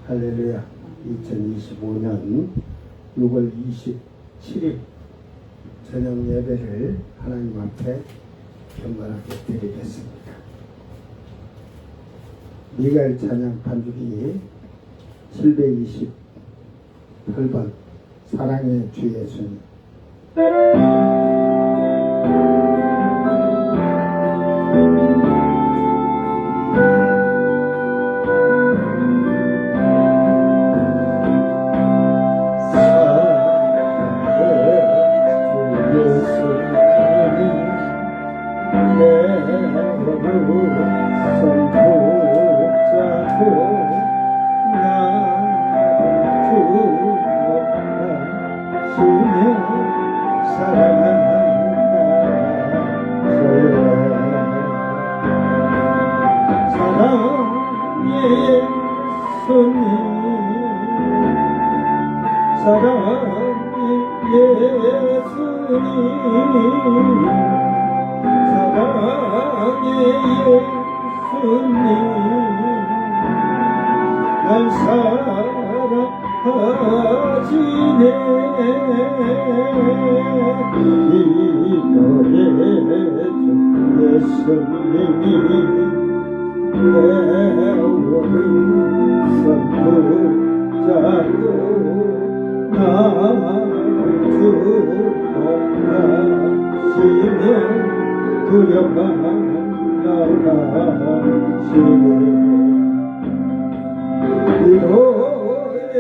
할렐루야. 2025년 6월 27일 저녁 예배를 하나님 앞에 경건하게 드리겠습니다. 미가엘 찬양 반주기 728번 사랑의 주 예수님. 날 사랑하시네. 이거의 예수님이 내 오른손 붙잡고 나를 축복하시며 두려워 나가시네. 이로의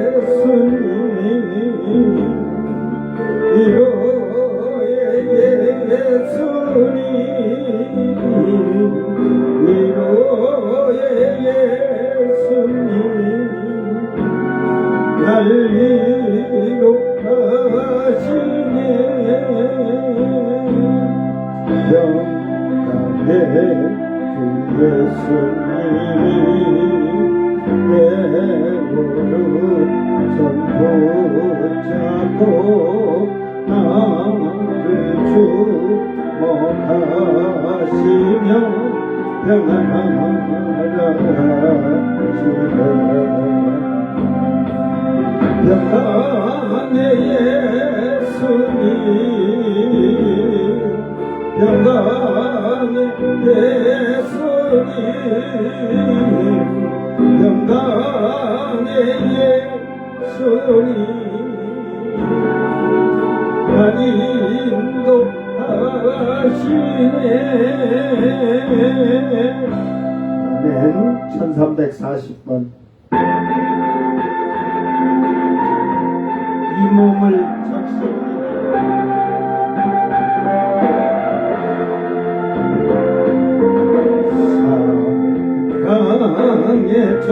예수님, 이로의 예수님, 이로의 예수님, 날 위로하시네. 영광의 주 예수님이 내 오른손 붙잡고 나를 축복하시며 평안하라 하시네. 평강의 예수님, 평강의 예수님, 영광의 예수님, 날 인도하시네. 아멘. 1340번 이 몸을 작습니다. 사랑의 주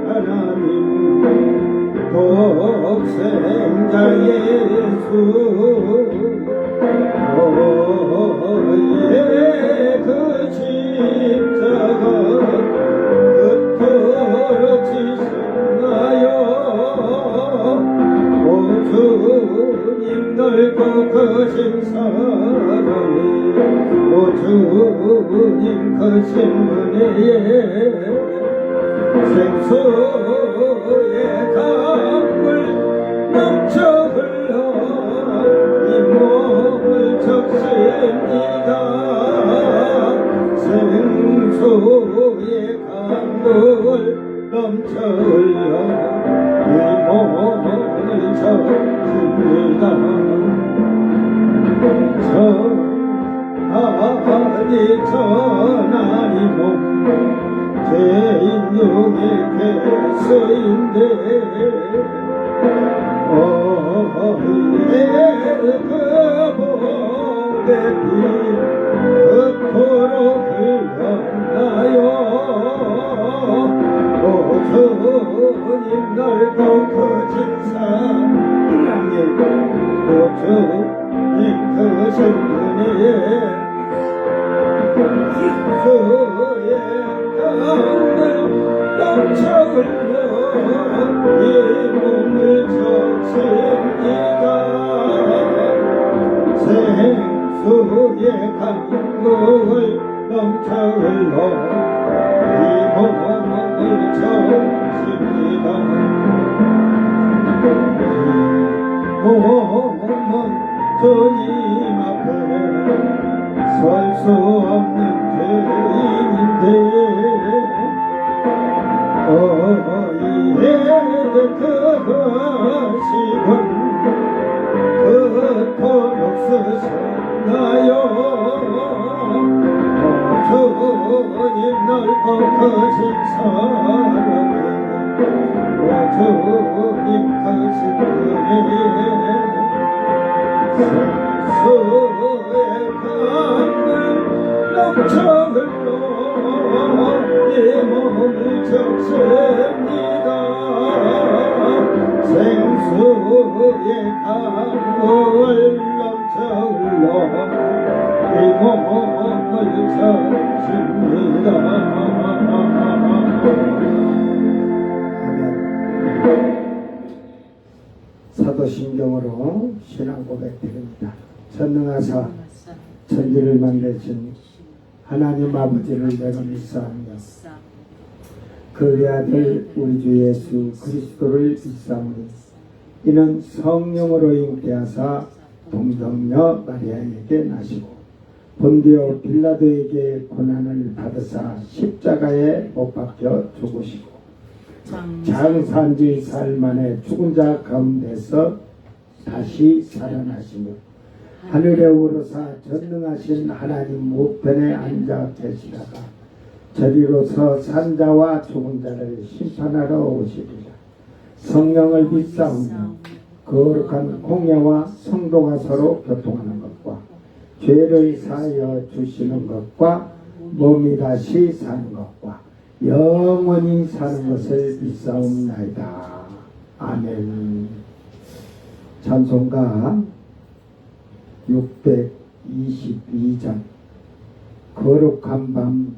하나님, 독생자 예수, 너의 그 십자가 그토록 지셨나요. 오 주님 넓고 크신 사랑이, 오 주님 크신 은혜에 생수의 강물 넘쳐 흘러 이 몸을 적십니다. 생수의 강물 넘쳐 흘러 이 몸을 적십니다. 하니 전하니 몸 죄인 중에 괴수인데 그 복의 피 그토록 흘렀나요. 오 주님 넓고 크신 사랑에, 오 주님 크신 은혜에 주의 강을 넘쳐 흘러 이 몸을 적십니다. 생수의 강물 넘쳐 흘러 이 몸을 적십니다. 몸은 주님 앞에 설 수 없는 죄인인데 그것이군 그토록 쓰셨나요 주님 넓고 크신 사랑에 주님 크신 은혜 생수의 강물 넘쳐 흘러 이 몸을 적십니다 생수의 강물 넘쳐 흘러 이 몸을 적십니다 사도신경으로 신앙 고백드립니다. 전능하사 천지를 만드신 하나님 아버지를 내가 믿사오며 그 외아들 우리 주 예수 그리스도를 믿사오니 이는 성령으로 잉태하사 동정녀 마리아에게 나시고 본디오 빌라도에게 고난을 받으사 십자가에 못 박혀 죽으시고 장사한 지 사흘 만에 죽은 자 가운데서 다시 살아나시며 하늘에 오르사 전능하신 하나님 우편에 앉아 계시다가 저리로서 산자와 죽은 자를 심판하러 오시리라. 성령을 믿사오며 거룩한 공예와 성도가 서로 교통하는 것과 죄를 사하여 주시는 것과 몸이 다시 사는 것과 영원히 사는 것을 믿사옵나이다. 아멘. 찬송가 622장 거룩한 밤.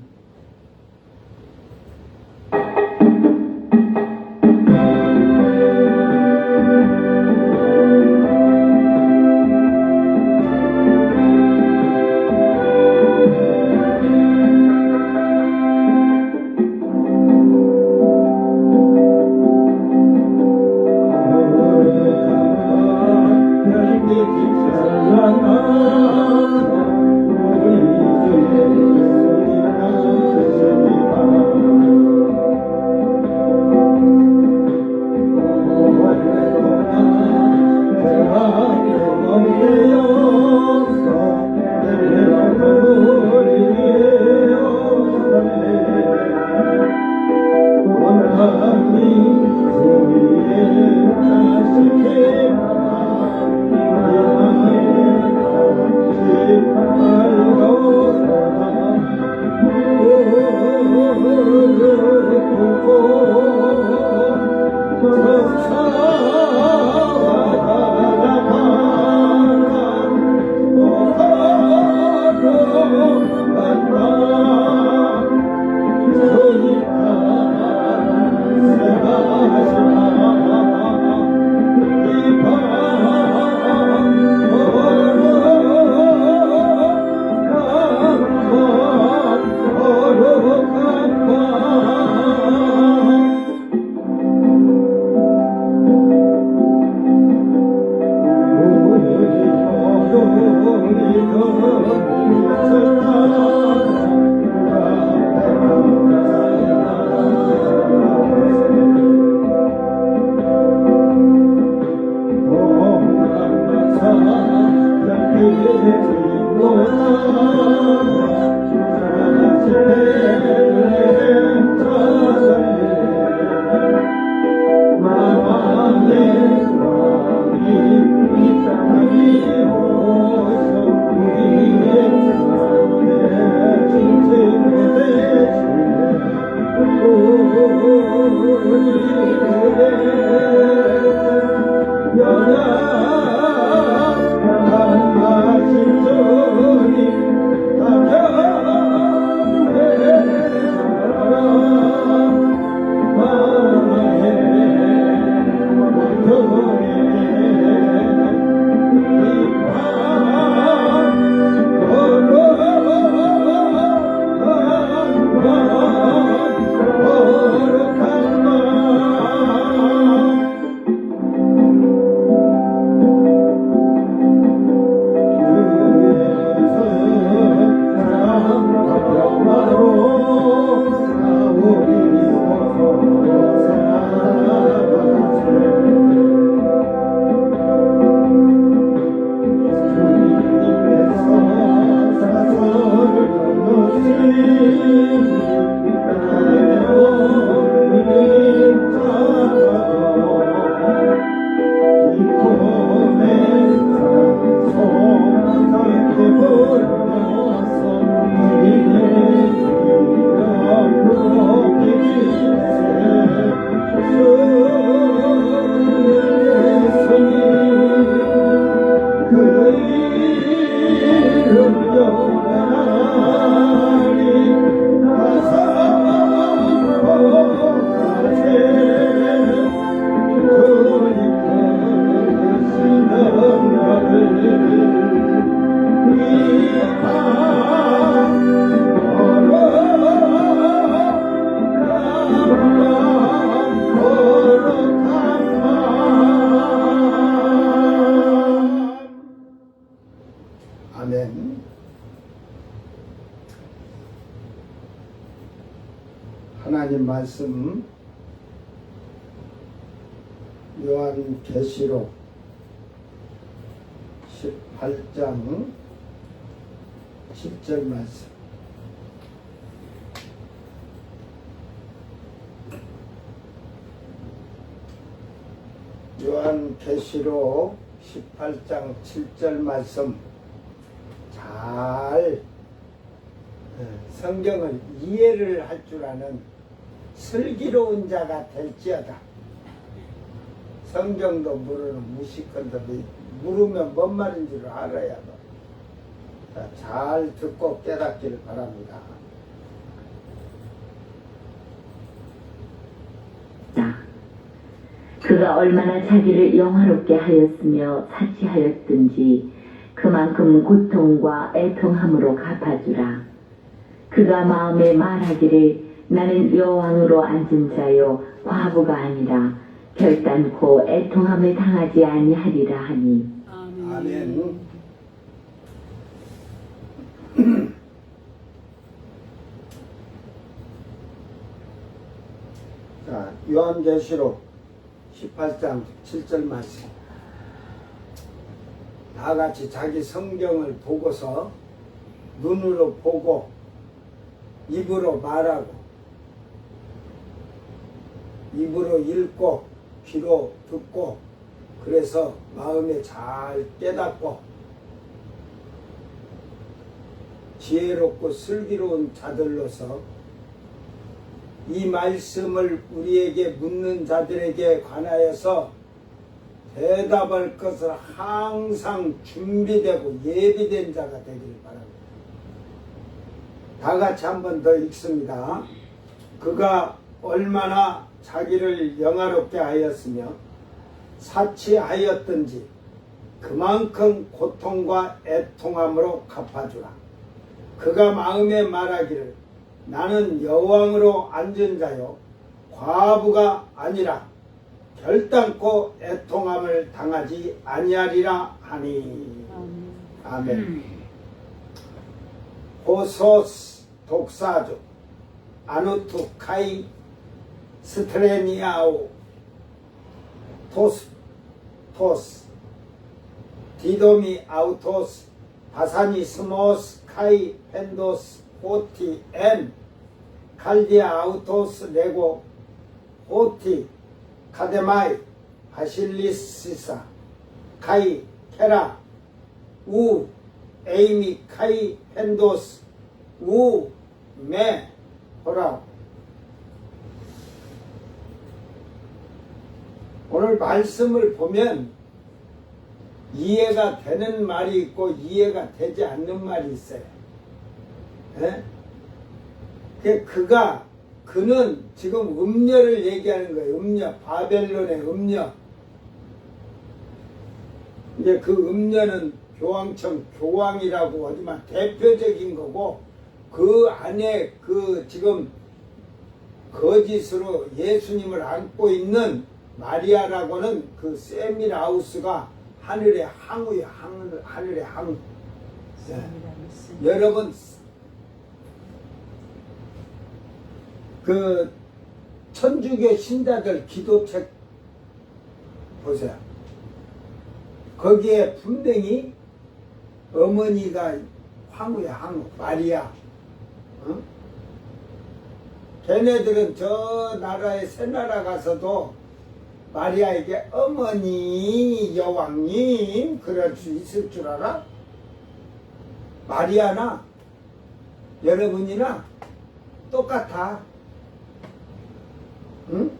말씀 요한계시록 18장 10절 말씀. 요한계시록 18장 7절 말씀 잘 성경을 이해를 할 줄 아는 슬기로운 자가 될지어다. 성경도 모르는 무식한데 물으면 뭔 말인 줄 알아야 돼. 잘 듣고 깨닫기를 바랍니다. 그가 얼마나 자기를 영화롭게 하였으며 사치하였든지 그만큼 고통과 애통함으로 갚아주라. 그가 마음에 말하기를 나는 여왕으로 앉은 자요 과부가 아니라 결단코 애통함을 당하지 아니하리라 하니. 아멘. 자, 요한계시록 18장 7절 말씀. 다같이 자기 성경을 보고서 눈으로 보고 입으로 말하고 입으로 읽고 귀로 듣고 그래서 마음에 잘 깨닫고 지혜롭고 슬기로운 자들로서 이 말씀을 우리에게 묻는 자들에게 관하여서 대답할 것을 항상 준비되고 예비된 자가 되기를 바랍니다. 다 같이 한 번 더 읽습니다. 그가 얼마나 자기를 영화롭게 하였으며 사치하였든지 그만큼 고통과 애통함으로 갚아주라. 그가 마음에 말하기를 나는 여왕으로 앉은 자요 과부가 아니라 결단코 애통함을 당하지 아니하리라 하니. 아멘. 호소스 독사조 아누투 카이 스트레니아오 토스 디도미 아우토스 바사니스모스 카이 펜도스 호티 엔 칼디아 아우토스 레고 호티 카데마이 바실리시사 카이 케라 우 에이미 카이 펜도스 우 메 호라. 오늘 말씀을 보면 이해가 되는 말이 있고 이해가 되지 않는 말이 있어요. 그는 지금 음녀를 얘기하는 거예요. 음녀, 바벨론의 음녀. 이제 그 음녀는 교황청 교황이라고 하지만 대표적인 거고, 그 안에 그 지금 거짓으로 예수님을 안고 있는 마리아라고는 그 세미라우스가 하늘의 항우예요. 하늘의 항우. 여러분 그 천주교 신자들 기도책 보세요. 거기에 분명히 어머니가 항우야, 항우. 마리아. 걔네들은 저 나라의 새 나라 가서도 마리아에게 어머니 여왕님 그럴 수 있을 줄 알아? 마리아나 여러분이나 똑같아. 응?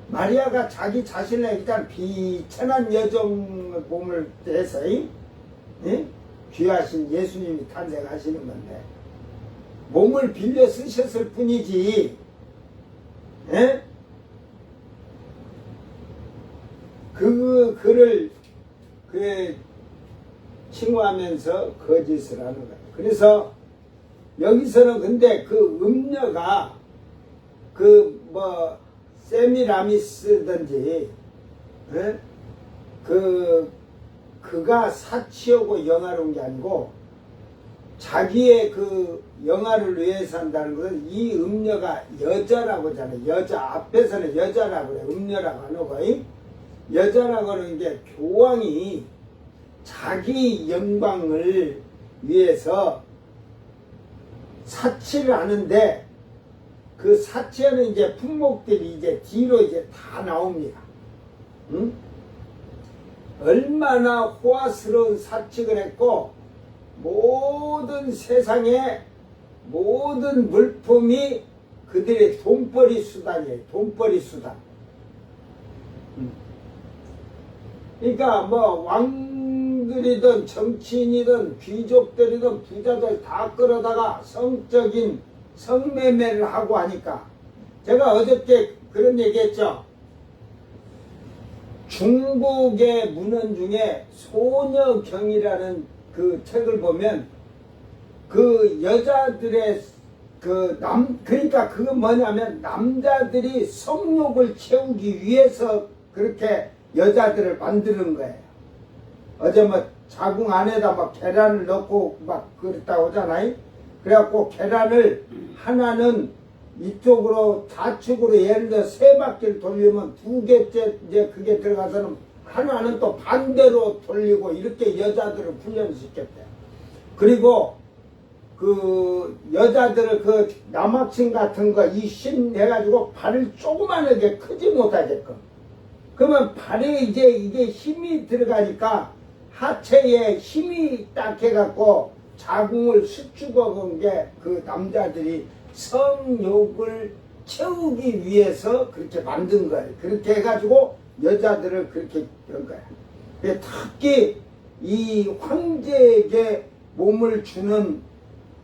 마리아가 자기 자신을 일단 비천한 여정을 몸을 대해서 귀하신 예수님이 탄생하시는 건데 몸을 빌려 쓰셨을 뿐이지. 에? 그를 칭호하면서 거짓을 하는 거예요. 그래서 여기서는 근데 그 음녀가 세미라미스든지 그가 사치하고 영화로운 게 아니고 자기의 그 영화를 위해서 한다는 것은 이 음녀가 여자라고 하잖아요. 여자 앞에서는 여자라고 그래. 음녀라고 안 하고 여자라고 하는 게 교황이 자기 영광을 위해서 사치를 하는데 그 사치하는 이제 품목들이 이제 뒤로 이제 다 나옵니다. 응? 얼마나 호화스러운 사치를 했고 모든 세상의 모든 물품이 그들의 돈벌이 수단이에요. 돈벌이 수단. 그러니까 뭐 왕들이든 정치인이든 귀족들이든 부자들 다 끌어다가 성적인 성매매를 하고 하니까 제가 어저께 그런 얘기했죠. 중국의 문헌 중에 소녀경이라는 그 책을 보면 그 여자들의 그러니까 그건 뭐냐면 남자들이 성욕을 채우기 위해서 그렇게 여자들을 만드는 거예요. 어제 뭐 자궁 안에다 막 계란을 넣고 막 그랬다고 하잖아요. 그래갖고 계란을 하나는 이쪽으로 좌측으로 예를 들어 3바퀴를 돌리면 2개째 이제 그게 들어가서는 하나는 또 반대로 돌리고 이렇게 여자들을 훈련시켰대요. 그리고 그 여자들을 그 남학생 같은 거 이 심 해가지고 발을 조그만하게 크지 못하게끔. 그러면 발에 이제 이게 힘이 들어가니까 하체에 힘이 딱 해갖고 자궁을 수축해 본 게 그 남자들이 성욕을 채우기 위해서 그렇게 만든 거예요. 그렇게 해가지고 여자들을 그렇게 한 거야. 특히 이 황제에게 몸을 주는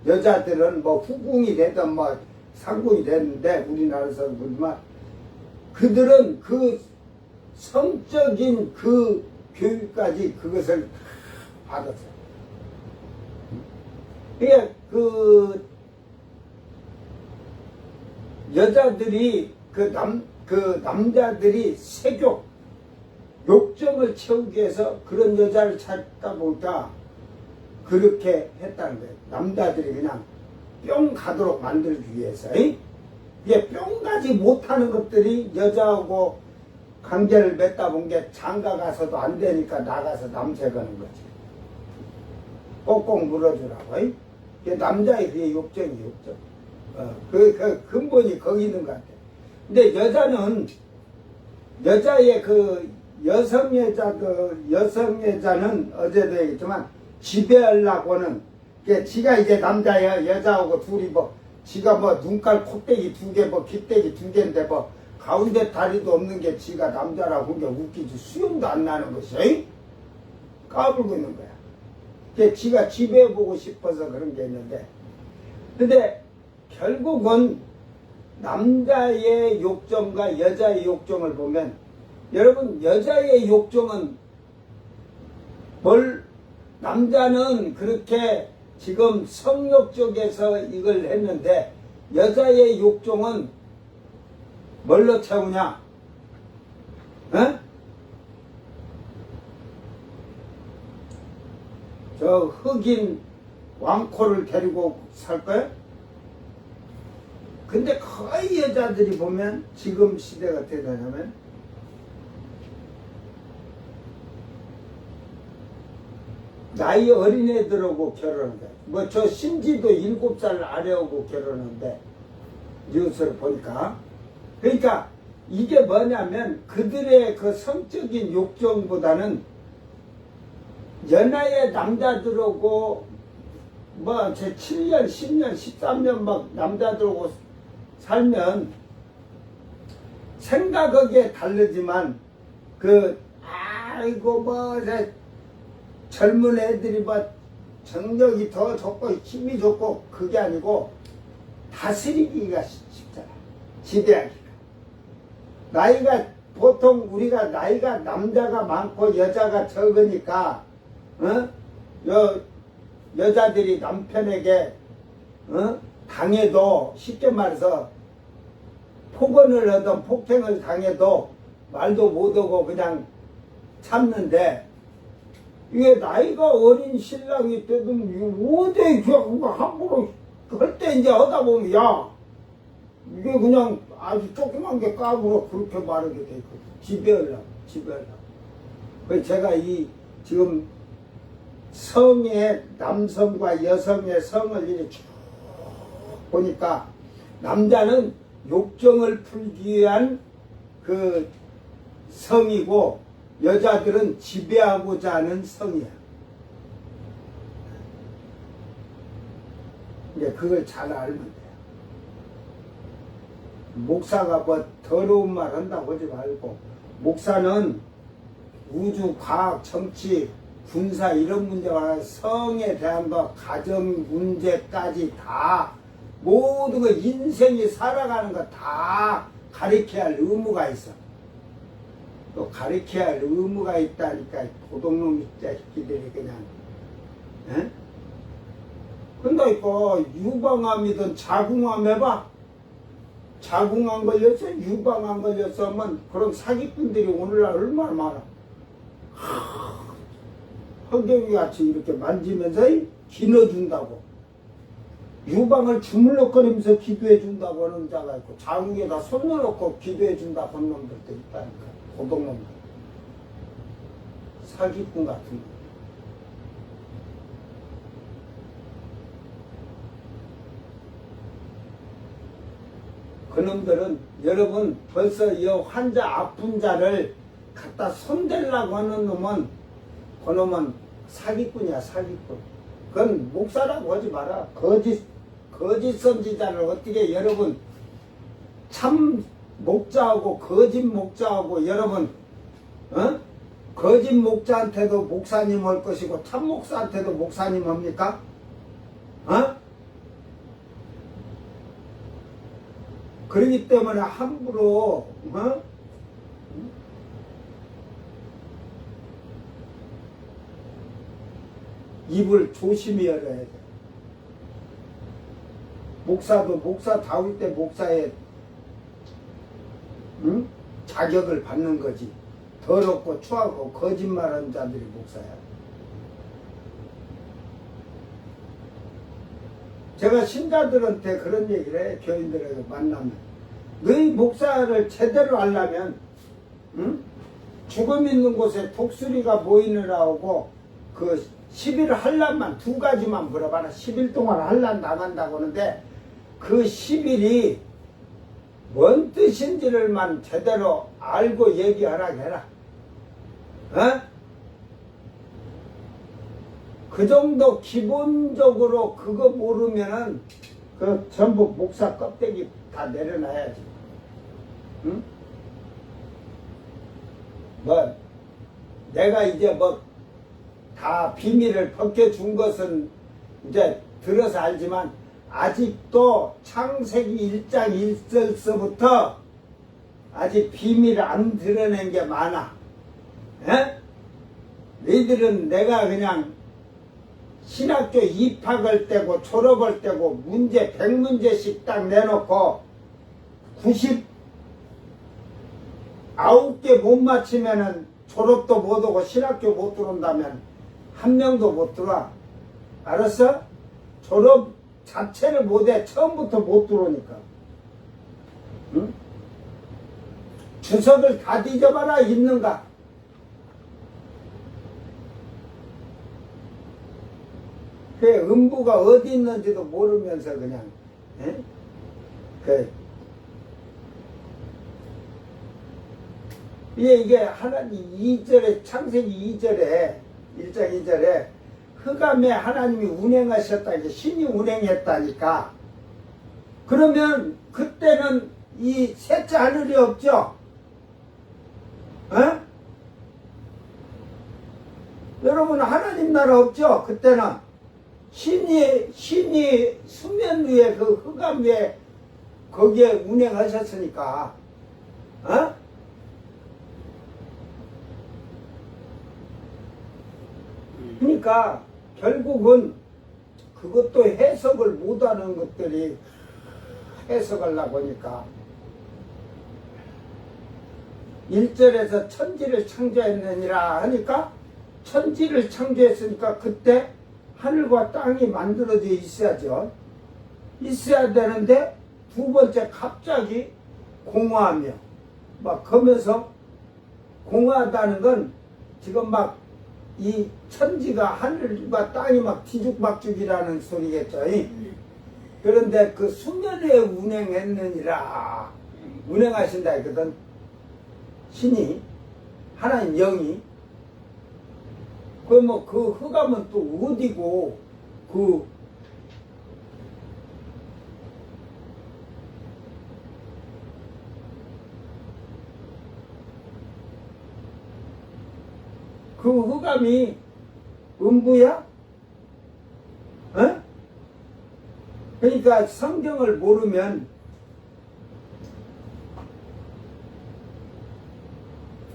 여자들은 뭐 후궁이 되든 뭐 상궁이 됐는데 우리나라에서는 그렇지만 그들은 그 성적인 그 교육까지 그것을 받았어요. 그러니까 그 여자들이 그 남자들이 색욕 욕정을 채우기 위해서 그런 여자를 찾다 보니까 그렇게 했다는 거예요. 남자들이 그냥 뿅 가도록 만들기 위해서. 이게 뿅 가지 못하는 것들이 여자하고 관계를 맺다 본 게 장가 가서도 안 되니까 나가서 남색하는 거지. 꼭꼭 물어주라고. 이게 남자의 그게 욕정이에요, 욕정. 그 근본이 거기 있는 것 같아. 근데 여자의 그 여성여자는 어제도 얘기했지만 지배하려고는, 지가 이제 남자야, 여자하고 둘이 뭐, 지가 뭐 눈깔, 콧대기 2개, 뭐 귓대기 2개인데 뭐, 가운데 다리도 없는 게 지가 남자라고 그게 웃기지. 수용도 안 나는 것이, 까불고 있는 거야. 지가 지배해보고 싶어서 그런 게 있는데, 근데 결국은 남자의 욕정과 여자의 욕정을 보면, 여러분, 여자의 욕정은 남자는 그렇게 지금 성욕 쪽에서 이걸 했는데, 여자의 욕정은 뭘로 채우냐? 어? 저 흑인 왕코를 데리고 살 거야? 근데 거의 여자들이 보면 지금 시대가 어떻게 되냐면 나이 어린 애들하고 결혼한다. 뭐 저 신지도 7살 아래하고 결혼한데 뉴스를 보니까. 그러니까 이게 뭐냐면 그들의 그 성적인 욕정보다는 연하의 남자들하고 뭐 제 7년, 10년, 13년 막 남자들하고 살면 생각하기에 다르지만 아이고 뭐 젊은 애들이 뭐 정력이 더 좋고 힘이 좋고 그게 아니고 다스리기가 쉽잖아. 지배하기가. 나이가 보통 우리가 나이가 남자가 많고 여자가 적으니까 여자들이 남편에게 당해도 쉽게 말해서 폭언을 하든 폭행을 당해도 말도 못하고 그냥 참는데 이게 나이가 어린 신랑이 때든 이거 어디 그냥 함부로 할 때 이제 하다 보면 야 이게 그냥 아주 조그만 게 까불어 그렇게 말하게 돼 있거든. 지배하려고. 그래서 제가 이 지금 성의 남성과 여성의 성을 이렇게 쭉 보니까 남자는 욕정을 풀기 위한 그 성이고 여자들은 지배하고자 하는 성이야. 이제 그걸 잘 알면 돼요. 목사가 뭐 더러운 말 한다고 하지 말고 목사는 우주, 과학, 정치, 군사 이런 문제와 성에 대한 거, 가정 문제까지 다 모든 거 인생이 살아가는 거 다 가르쳐야 할 의무가 있어. 또 가르쳐야 할 의무가 있다니까 도둑놈 자식들이 그냥 에? 그러니까 유방암이든 자궁암 해봐. 자궁암 걸렸어 유방암 걸렸어 하면 그런 사기꾼들이 오늘날 얼마나 많아. 허경이 같이 이렇게 만지면서 기너준다고 유방을 주물럭거리면서 기도해 준다고 하는 자가 있고 자궁에다 손을 넣고 기도해 준다고 하는 놈들도 있다니까. 도둑놈들 사기꾼 같은 거. 그놈들은 여러분 벌써 이 환자 아픈 자를 갖다 손대려고 하는 놈은 그놈은 사기꾼이야 사기꾼. 그건 목사라고 하지 마라. 거짓 선지자를 어떻게 여러분 참 목자하고 거짓 목자하고 여러분 거짓 목자한테도 목사님 할 것이고 참 목사한테도 목사님 합니까? 그러기 때문에 함부로 입을 조심히 열어야 돼. 목사도 목사다울 때 목사의 자격을 받는 거지. 더럽고 추하고 거짓말하는 자들이 목사야. 제가 신자들한테 그런 얘기를 해. 교인들에게 만나면 너희 목사를 제대로 하려면 죽음 있는 곳에 독수리가 모이느라고 그 10일 할란만 두 가지만 물어봐라. 10일 동안 할란 나간다고 하는데 그 10일이 뭔 뜻인지를만 제대로 알고 얘기하라 해라. 그 정도 기본적으로 그거 모르면은 그 전부 목사 껍데기 다 내려놔야지. 뭐 내가 이제 뭐 다 비밀을 벗겨준 것은 이제 들어서 알지만 아직도 창세기 1장 1절서부터 아직 비밀을 안 드러낸 게 많아. 너희들은 내가 그냥 신학교 입학을 떼고 졸업을 떼고 문제 100문제씩 딱 내놓고 99개 못 맞히면은 졸업도 못 오고 신학교 못 들어온다면 한 명도 못 들어와. 알았어? 졸업 자체를 못해. 처음부터 못 들어오니까. 주석을 다 뒤져봐라. 있는가? 그 음부가 어디 있는지도 모르면서 그냥 이게 하나님 2절에 창세기 2절에 1장 2절에 흑암에 하나님이 운행하셨다니까 신이 운행했다니까. 그러면 그때는 이 셋째 하늘이 없죠? 여러분 하나님 나라 없죠? 그때는 신이 수면 위에 그 흑암 위에 거기에 운행하셨으니까. 그러니까 결국은 그것도 해석을 못하는 것들이 해석하려고 하니까 1절에서 천지를 창조했느니라 하니까 천지를 창조했으니까 그때 하늘과 땅이 만들어져 있어야죠. 있어야 되는데 두 번째 갑자기 공허하며 막 그러면서 공허하다는 건 지금 막 이 천지가 하늘과 땅이 막 뒤죽박죽이라는 소리겠죠. 그런데 그 수면에 운행했느니라 운행하신다 했거든. 신이 하나님 영이 그 흑암은 또 어디고 그 흑암이 음부야? 어? 그러니까 성경을 모르면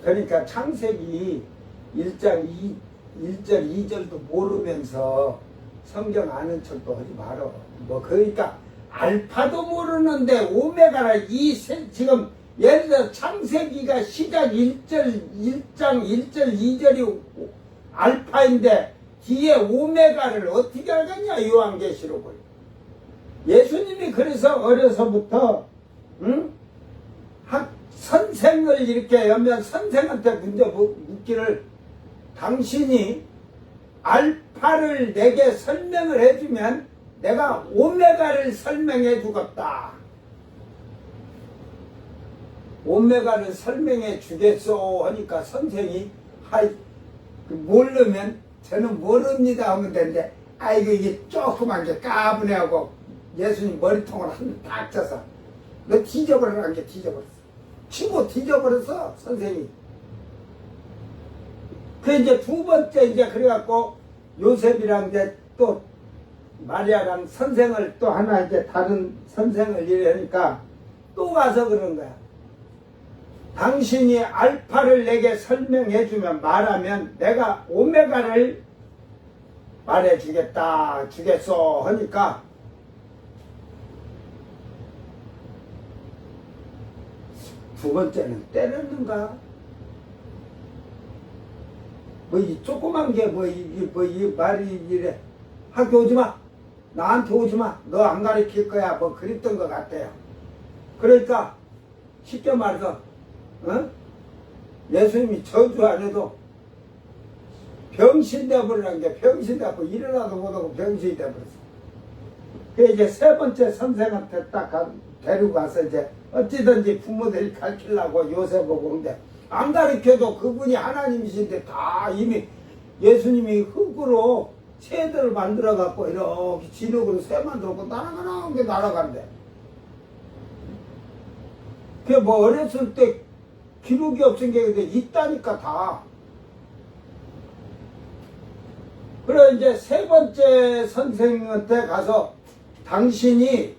그러니까 창세기 1장 1절 2절도 모르면서 성경 아는 척도 하지 말어. 뭐 그러니까 알파도 모르는데 오메가라 지금 예를 들어 창세기가 시작 1장 1절 2절이 알파인데 뒤에 오메가를 어떻게 알겠냐 요한계시록을. 예수님이 그래서 어려서부터 선생을 이렇게 하면 선생한테 문제 묻기를 당신이 알파를 내게 설명을 해주면 내가 오메가를 설명해 주겠다. 오메가를 설명해 주겠소 하니까 선생이 모르면 저는 모릅니다 하면 되는데 아이고 이게 조그만 게 까분해하고 예수님 머리통을 한 딱 쳐서 너 뒤져버리라는 게 뒤져버렸어. 치고 뒤져버렸어 선생이. 그 이제 두 번째 이제 그래갖고 요셉이랑 이제 또 마리아랑 선생을 또 하나 이제 다른 선생을 이러니까 또 가서 그런 거야. 당신이 알파를 내게 설명해주면 말하면 내가 오메가를 말해주겠다 주겠소 하니까 두 번째는 때렸는가? 뭐 이 조그만 게 이 말이 이래 학교 오지 마 나한테 오지 마 너 안 가르칠 거야 뭐 그랬던 것 같아요. 그러니까 쉽게 말해서 예수님이 저주 안 해도 병신 되어버리라는 게 병신 되고 일어나도 못하고 병신이 되어버렸어. 그 이제 세 번째 선생한테 딱 데리고 가서 이제 어찌든지 부모들이 가르치려고 요셉하고 온데 안 가르쳐도 그분이 하나님이신데 다 이미 예수님이 흙으로 새들을 만들어 갖고 이렇게 진흙으로 새 만들었고 날아가는 게 날아간대. 그게 뭐 어렸을 때 기록이 없은 게 있다니까 다. 그래 이제 세 번째 선생한테 가서 당신이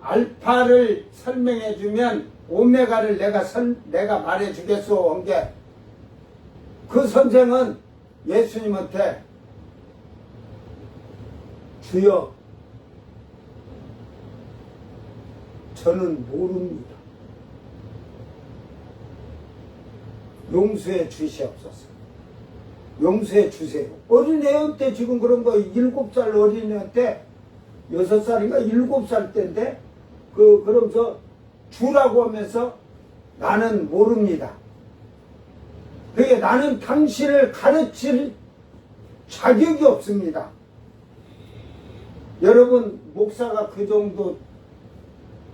알파를 설명해 주면 오메가를 내가 말해 주겠소 한 게 그 선생은 예수님한테 주여 저는 모릅니다. 용서해 주시옵소서. 용서해 주세요. 어린애한테 지금 그런 거 7살 어린애한테 6살인가 7살 때인데 그러면서 주라고 하면서 나는 모릅니다. 그게 나는 당신을 가르칠 자격이 없습니다. 여러분 목사가 그 정도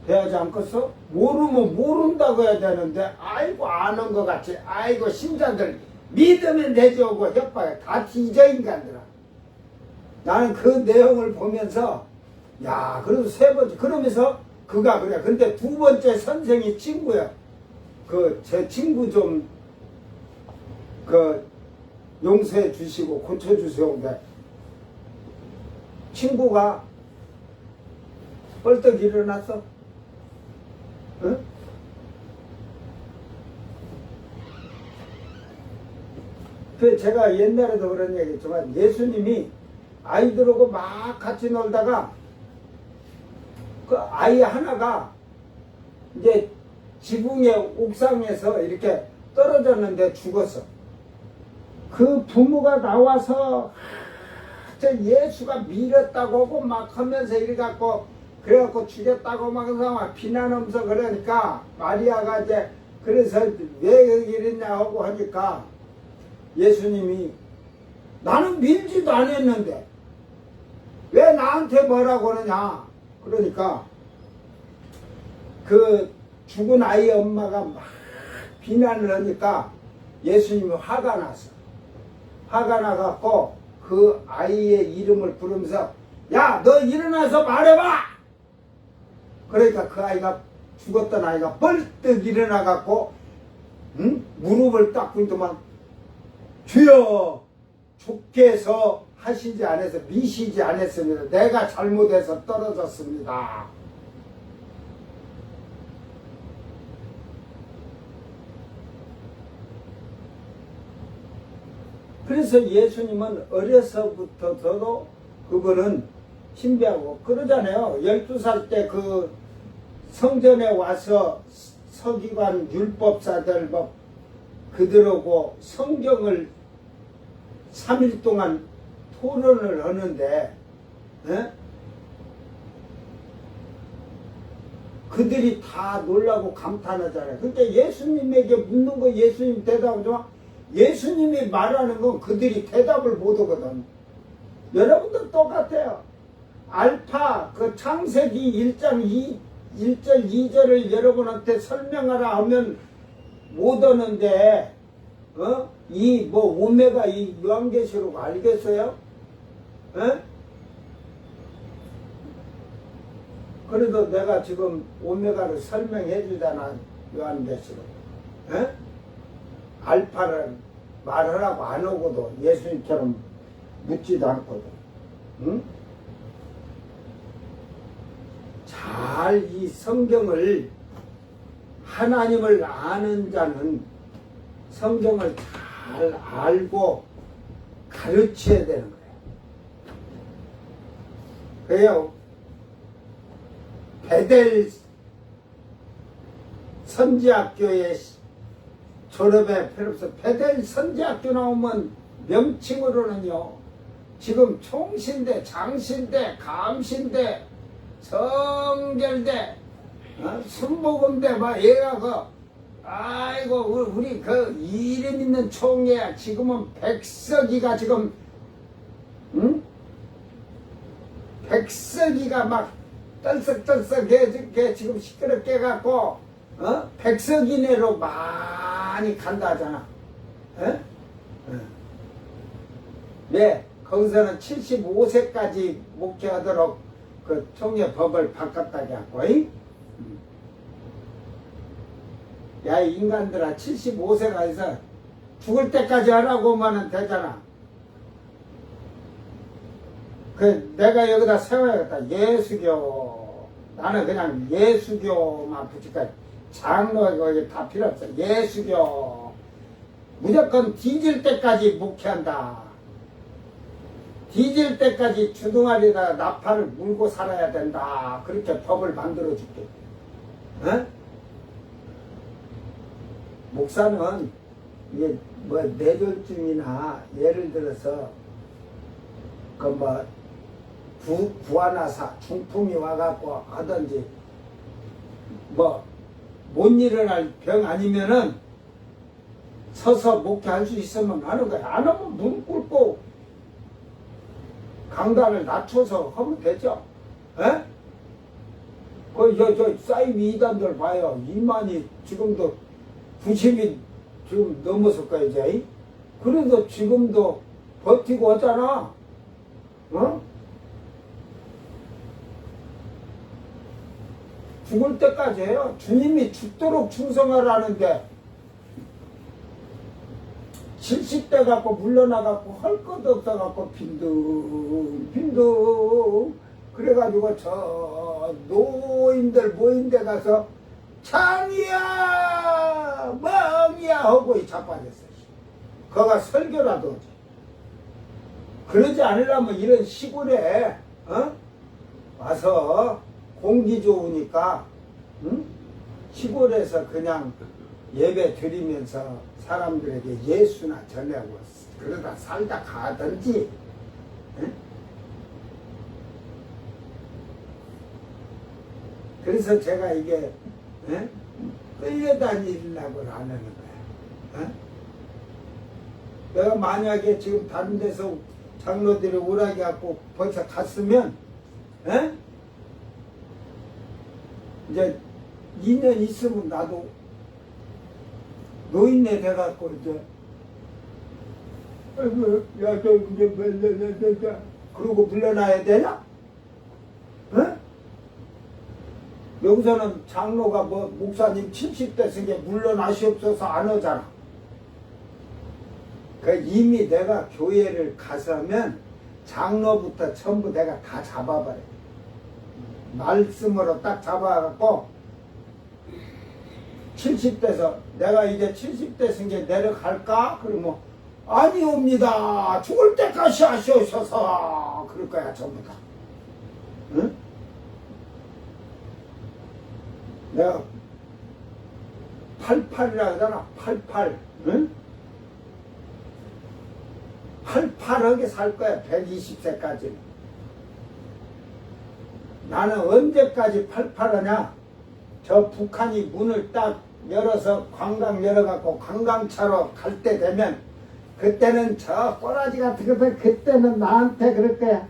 돼야지 않겠어? 모르면 모른다고 해야 되는데 아이고 아는 것 같이 아이고 신자들 믿으면 되지 오고 협박에 다 뒤져 인간들아. 나는 그 내용을 보면서 야 그래도 세 번째 그러면서 그가 그래. 근데 두 번째 선생이 친구야. 제 친구 좀 용서해 주시고 고쳐 주세요. 근데 친구가 벌떡 일어났어. 응? 그 제가 옛날에도 그런 얘기 했지만 예수님이 아이들하고 막 같이 놀다가 그 아이 하나가 이제 지붕의 옥상에서 이렇게 떨어졌는데 죽었어. 그 부모가 나와서 저 예수가 밀었다고 하고 막 하면서 이래갖고 그래갖고 죽였다고 막 해서 비난하면서 그러니까 마리아가 이제 그래서 왜 이랬냐 하고 하니까 예수님이 나는 밀지도 않았는데 왜 나한테 뭐라고 그러냐 그러니까 그 죽은 아이 엄마가 막 비난을 하니까 예수님이 화가 났어. 화가 나갖고 그 아이의 이름을 부르면서 야 너 일어나서 말해봐. 그러니까 그 아이가 죽었던 아이가 벌떡 일어나갖고 무릎을 닦고 있더만 주여 주께서 하시지 않아서 미시지 않았습니다. 내가 잘못해서 떨어졌습니다. 그래서 예수님은 어려서부터도 그분은 신비하고 그러잖아요. 12살 때 그 성전에 와서 서기관 율법사들 뭐 그들하고 성경을 3일 동안 토론을 하는데 에? 그들이 다 놀라고 감탄하잖아요. 그러니까 예수님에게 묻는 거 예수님 대답하지만 예수님이 말하는 건 그들이 대답을 못 하거든. 여러분도 똑같아요. 알파 그 창세기 1장 1절 2절을 여러분한테 설명하라 하면 못 하는데 이 뭐 오메가 이 요한계시록 알겠어요? 에? 그래도 내가 지금 오메가를 설명해 주잖아. 요한계시록. 에? 알파를 말하라고 안 오고도 예수님처럼 묻지도 않거든. 응? 잘 이 성경을 하나님을 아는 자는 성경을 잘 알고 가르쳐야 되는 거예요. 그래요. 베델 선지학교에 졸업에 필요 없어. 베델 선지학교 나오면 명칭으로는요. 지금 총신대, 장신대, 감신대, 성결대, 순복음대 막 얘가 아이고 우리 그 이름 있는 총회야. 지금은 백석이가 지금 백석이가 막 떨썩떨썩 지금 시끄럽게 해갖고 백석이네로 많이 간다 하잖아. 네, 거기서는 75세까지 목회하도록 그 총회법을 바꿨다게 하고 야 이 인간들아 75세가 해서 죽을 때까지 하라고 하면 되잖아. 그 내가 여기다 세워야겠다. 예수교. 나는 그냥 예수교만 붙일까. 장로 거기 다 필요 없어. 예수교. 무조건 뒤질 때까지 목회한다. 뒤질 때까지 주둥아리에다가 나팔을 물고 살아야 된다. 그렇게 법을 만들어 줄게. 어? 목사는 이게 뭐 뇌졸중이나 예를 들어서 그 뭐 구하나사 중풍이 와갖고 하든지 뭐 못 일어날 병 아니면은 서서 목회할 수 있으면 하는 거야. 안 하면 무릎 꿇고 강단을 낮춰서 하면 되죠. 에? 저 사이비 이단들 봐요. 이만이 지금도 90이 지금 넘었을 거야, 이제. 그래도 지금도 버티고 하잖아. 죽을 때까지 해요. 주님이 죽도록 충성하라는데 70대 갖고 물러나갖고 할 것도 없어갖고 빈둥 그래가지고 저 노인들 모임대 가서 창이야 멍이야 하고 자빠졌어. 거가 설교라도 하지. 그러지 않으려면 이런 시골에 와서 공기 좋으니까 시골에서 그냥 예배 드리면서 사람들에게 예수나 전하고 그러다 살다 가든지. 응? 그래서 제가 이게 응? 끌려다니려고 안 하는 거야. 응? 내가 만약에 지금 다른 데서 장로들이 오라게 갖고 벌써 갔으면 응? 이제 2년 있으면 나도 노인네 돼갖고 이제 아이고 야저 이제 melle야 그러고 물러나야 되냐? 응? 여기서는 장로가 뭐 목사님 70대 승에 물러나시옵소서 안 하잖아. 그 이미 내가 교회를 가서면 장로부터 전부 내가 다 잡아버려. 말씀으로 딱 잡아갖고 70대서 내가 이제 70대 승계 내려갈까? 그러면 아니옵니다. 죽을 때까지 하시오셔서 그럴 거야 전부 다. 응? 내가 88이라 하잖아. 88. 응? 88하게 살 거야. 120세까지. 나는 언제까지 88하냐? 저 북한이 문을 딱 열어서 관광 열어갖고 관광차로 갈 때 되면 그때는 저 꼬라지 같은 것들 그때는 나한테 그럴 거야.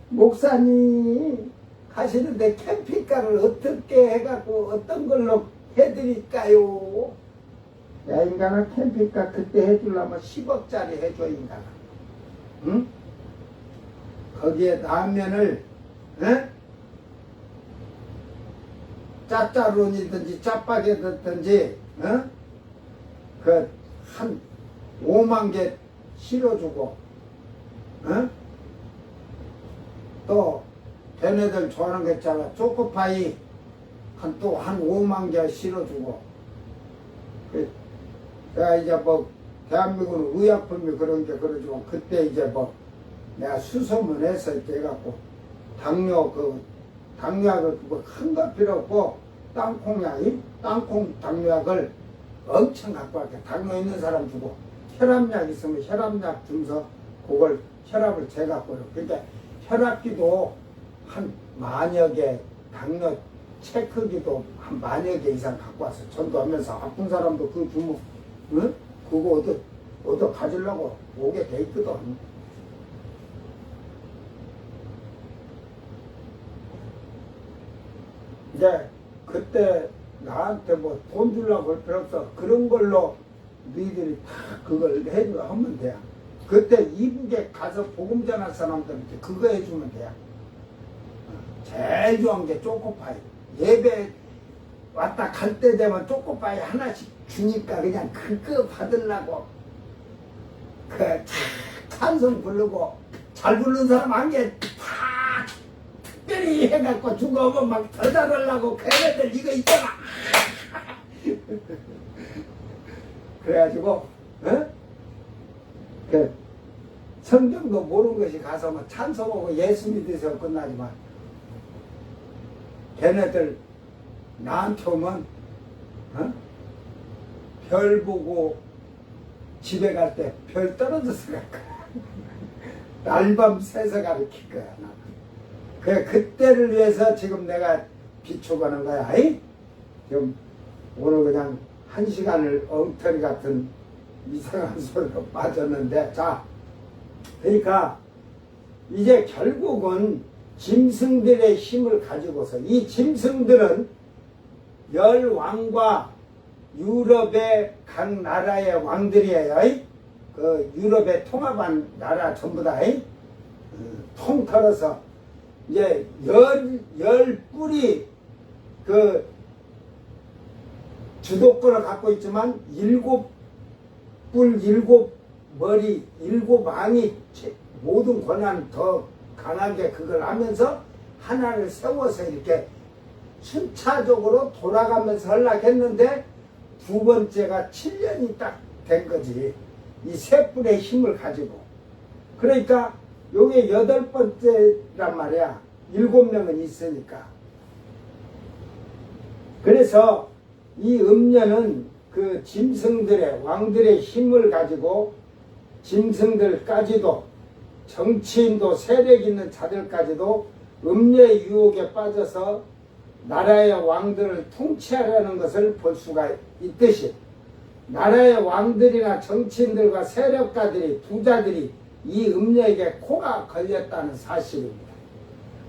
목사님 가시는데 캠핑카를 어떻게 해갖고 어떤 걸로 해드릴까요? 야 인간아 캠핑카 그때 해주려면 10억짜리 해줘 인간아. 응? 거기에 라면을 응? 짜짜론이든지 짜파게든지 응? 그 한 5만 개 실어주고 응? 또 걔네들 좋아하는 거 있잖아. 초코파이 한 5만 개 실어주고. 내가 이제 뭐 대한민국은 의약품이 그런 게 그러지만 그때 이제 뭐 내가 수소문해서 이렇게 해갖고 당뇨약을 뭐 큰 거 필요 없고 땅콩 당뇨약을 엄청 갖고 갈게. 당뇨 있는 사람 주고 혈압약 있으면 혈압약 주면서 그걸 혈압을 재갖고 그러니까 혈압기도 한 만여 개, 당뇨 체크기도 한 만여 개 이상 갖고 와서 전도하면서 아픈 사람도 그 주면 응? 그거 얻어 가지려고 오게 돼 있거든. 이제 그때 나한테 뭐 돈 주려고 할 필요 없어. 그런 걸로 너희들이 다 그걸 하면 돼. 그때 이북에 가서 복음 전할 사람들한테 그거 해주면 돼. 제일 좋은 게 초코파이. 예배 왔다 갈 때 되면 초코파이 하나씩 주니까 그냥 그거 받으려고 그 찬송 부르고 잘 부르는 사람 한 개 다 특별히 해갖고 죽어오면 막 더 잘하려고 걔네들 이거 있잖아. 그래가지고 어? 그 성경도 모르는 것이 가서 막 찬송하고 예수 믿으세요 끝나지만 걔네들 나한테 오면 어? 별 보고 집에 갈 때 별 떨어져서 갈 거야. 날밤 새서 가르칠 거야. 그래 그때를 위해서 지금 내가 비춰가는 거야. 지금 오늘 그냥 1시간을 엉터리 같은 이상한 소리로 빠졌는데 자 그러니까 이제 결국은 짐승들의 힘을 가지고서 이 짐승들은 열왕과 유럽의 각 나라의 왕들이에요. 그 유럽에 통합한 나라 전부 다 통틀어서 이제 열 뿔이 그 주도권을 갖고 있지만 7뿔 7머리 7왕이 모든 권한 더 강하게 그걸 하면서 하나를 세워서 이렇게 순차적으로 돌아가면서 하려고 했는데 두 번째가 7년이 딱 된 거지. 이 세 뿔의 힘을 가지고. 그러니까 요게 8번째란 말이야. 7명은 있으니까. 그래서 이 음녀는 그 짐승들의 왕들의 힘을 가지고 짐승들까지도 정치인도 세력 있는 자들까지도 음녀의 유혹에 빠져서 나라의 왕들을 통치하려는 것을 볼 수가 있듯이 나라의 왕들이나 정치인들과 세력가들이 부자들이 이 음녀에게 코가 걸렸다는 사실입니다.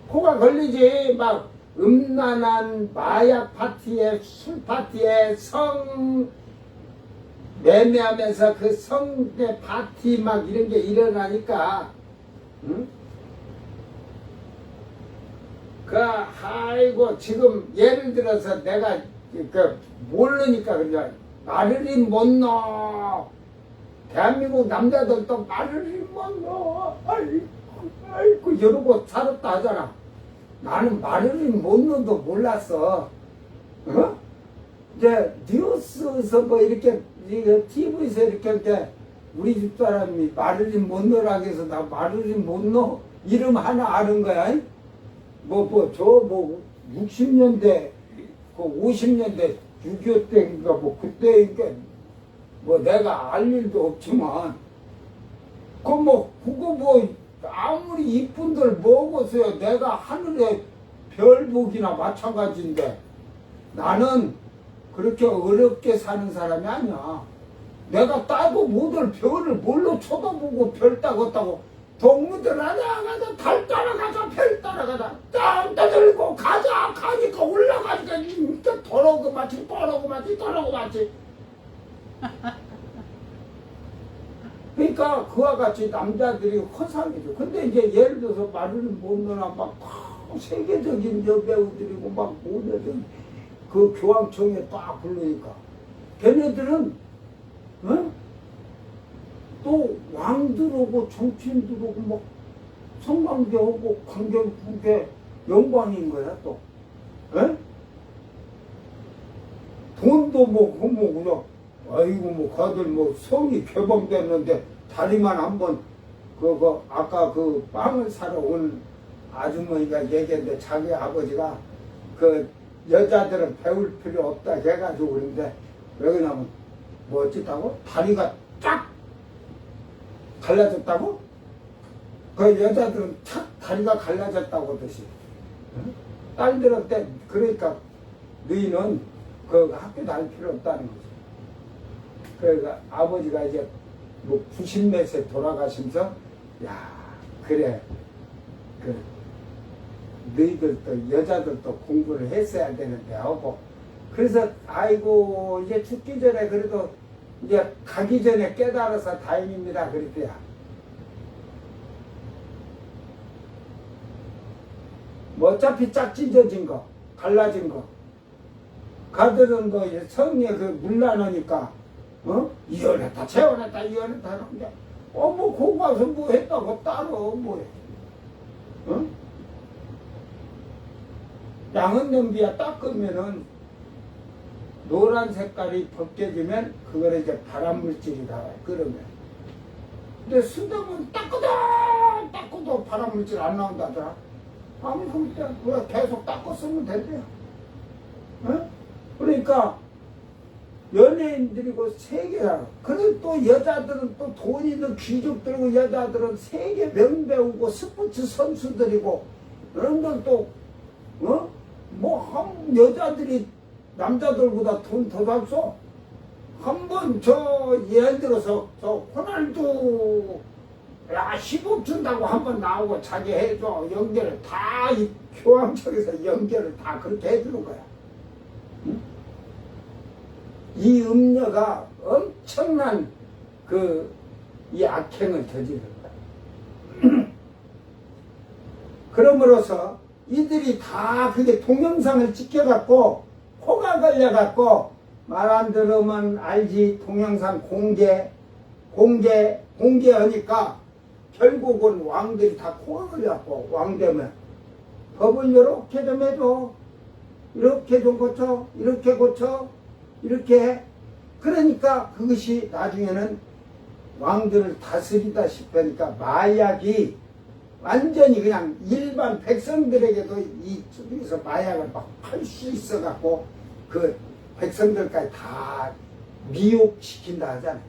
코가 걸리지 막 음란한 마약 파티에 술 파티에 성 매매하면서 그 성대 파티 막 이런 게 일어나니까 응? 아이고 지금 예를 들어서 내가 모르니까 그냥 마르린 못넣어 대한민국 남자들도 마르린 못넣어 아이고 이러고 살았다 하잖아. 나는 마르린 못넣어도 몰랐어. 어? 이제 뉴스에서 뭐 이렇게 TV에서 이렇게 우리 집사람이 마르린 못넣으라고 해서 나 마르린 못넣어 이름 하나 아는 거야. 뭐 60년대, 50년대 6.25 때인가 뭐 그때인가 뭐 내가 알 일도 없지만 그거 아무리 이쁜들 먹었어요. 내가 하늘에 별 보기나 마찬가지인데 나는 그렇게 어렵게 사는 사람이 아니야. 내가 따도 못할 별을 뭘로 쳐다보고 별 따겠다고 동무들 가자 달 따라가자 별 따라가자 땅 떠들고 가니까 올라가니까 진짜 더러고 마치 그러니까 그와 같이 남자들이 허상이죠. 근데 이제 예를 들어서 마르린 못넣나 막 세계적인 여배우들이고 막 모델들 그 교황청에 딱 부르니까 걔네들은 또 왕들하고 정치인들하고 막 성관계하고 관계국에 영광인 거야 또. 에? 돈도 그냥 아이고 가들 성이 개방됐는데 다리만 한번 아까 그 빵을 사러 온 아주머니가 얘기했는데 자기 아버지가 그 여자들은 배울 필요 없다 해가지고 그러는데 왜 그러냐면 뭐 어쨌다고 다리가 쫙 갈라졌다고? 그 여자들은 탁 다리가 갈라졌다고 하듯이 딸들한테 그러니까 너희는 그 학교 다닐 필요 없다는 거지. 그러니까 아버지가 이제 뭐 90몇 세 돌아가시면서 야 그래 너희들도 여자들도 공부를 했어야 되는데 하고 그래서 아이고 이제 죽기 전에 그래도 이제 가기 전에 깨달아서 다행입니다 그랬대요. 뭐 어차피 짝 찢어진 거 갈라진 거 가들은 거 성에 그 물나누니까 이혼했다 재혼했다 이혼했다 하는데 뭐 거기 가서 뭐 했다고 따로 뭐해. 양은 냄비야 닦으면은 노란 색깔이 벗겨지면 그거를 이제 발암물질이 나와요. 그러면 근데 수돗물 닦아도 발암물질 안 나온다더라. 아무 그때 그냥 계속 닦아 쓰면 된대요. 그러니까 연예인들이고 세계야. 그리고 또 여자들은 또 돈 있는 귀족들이고 여자들은 세계 명배우고 스포츠 선수들이고 그런 건 또 여자들이 남자들보다 돈 더 잘 써. 한번 예를 들어서 호날두 10억 준다고 한번 나오고 자기 해줘 연결을 다 이 교황청에서 연결을 다 그렇게 해주는 거야. 이 음녀가 엄청난 이 악행을 저지른 거야. 그러므로서 이들이 다 그게 동영상을 찍혀갖고 코가 걸려갖고 말 안 들으면 알지 동영상 공개하니까 결국은 왕들이 다 코가 걸려갖고 왕되면 법을 이렇게 좀 해줘 이렇게 좀 고쳐 이렇게 고쳐 이렇게 해. 그러니까 그것이 나중에는 왕들을 다스리다시피 하니까 마약이 완전히 그냥 일반 백성들에게도 이쪽에서 마약을 막 팔 수 있어갖고 그 백성들까지 다 미혹시킨다 하잖아요.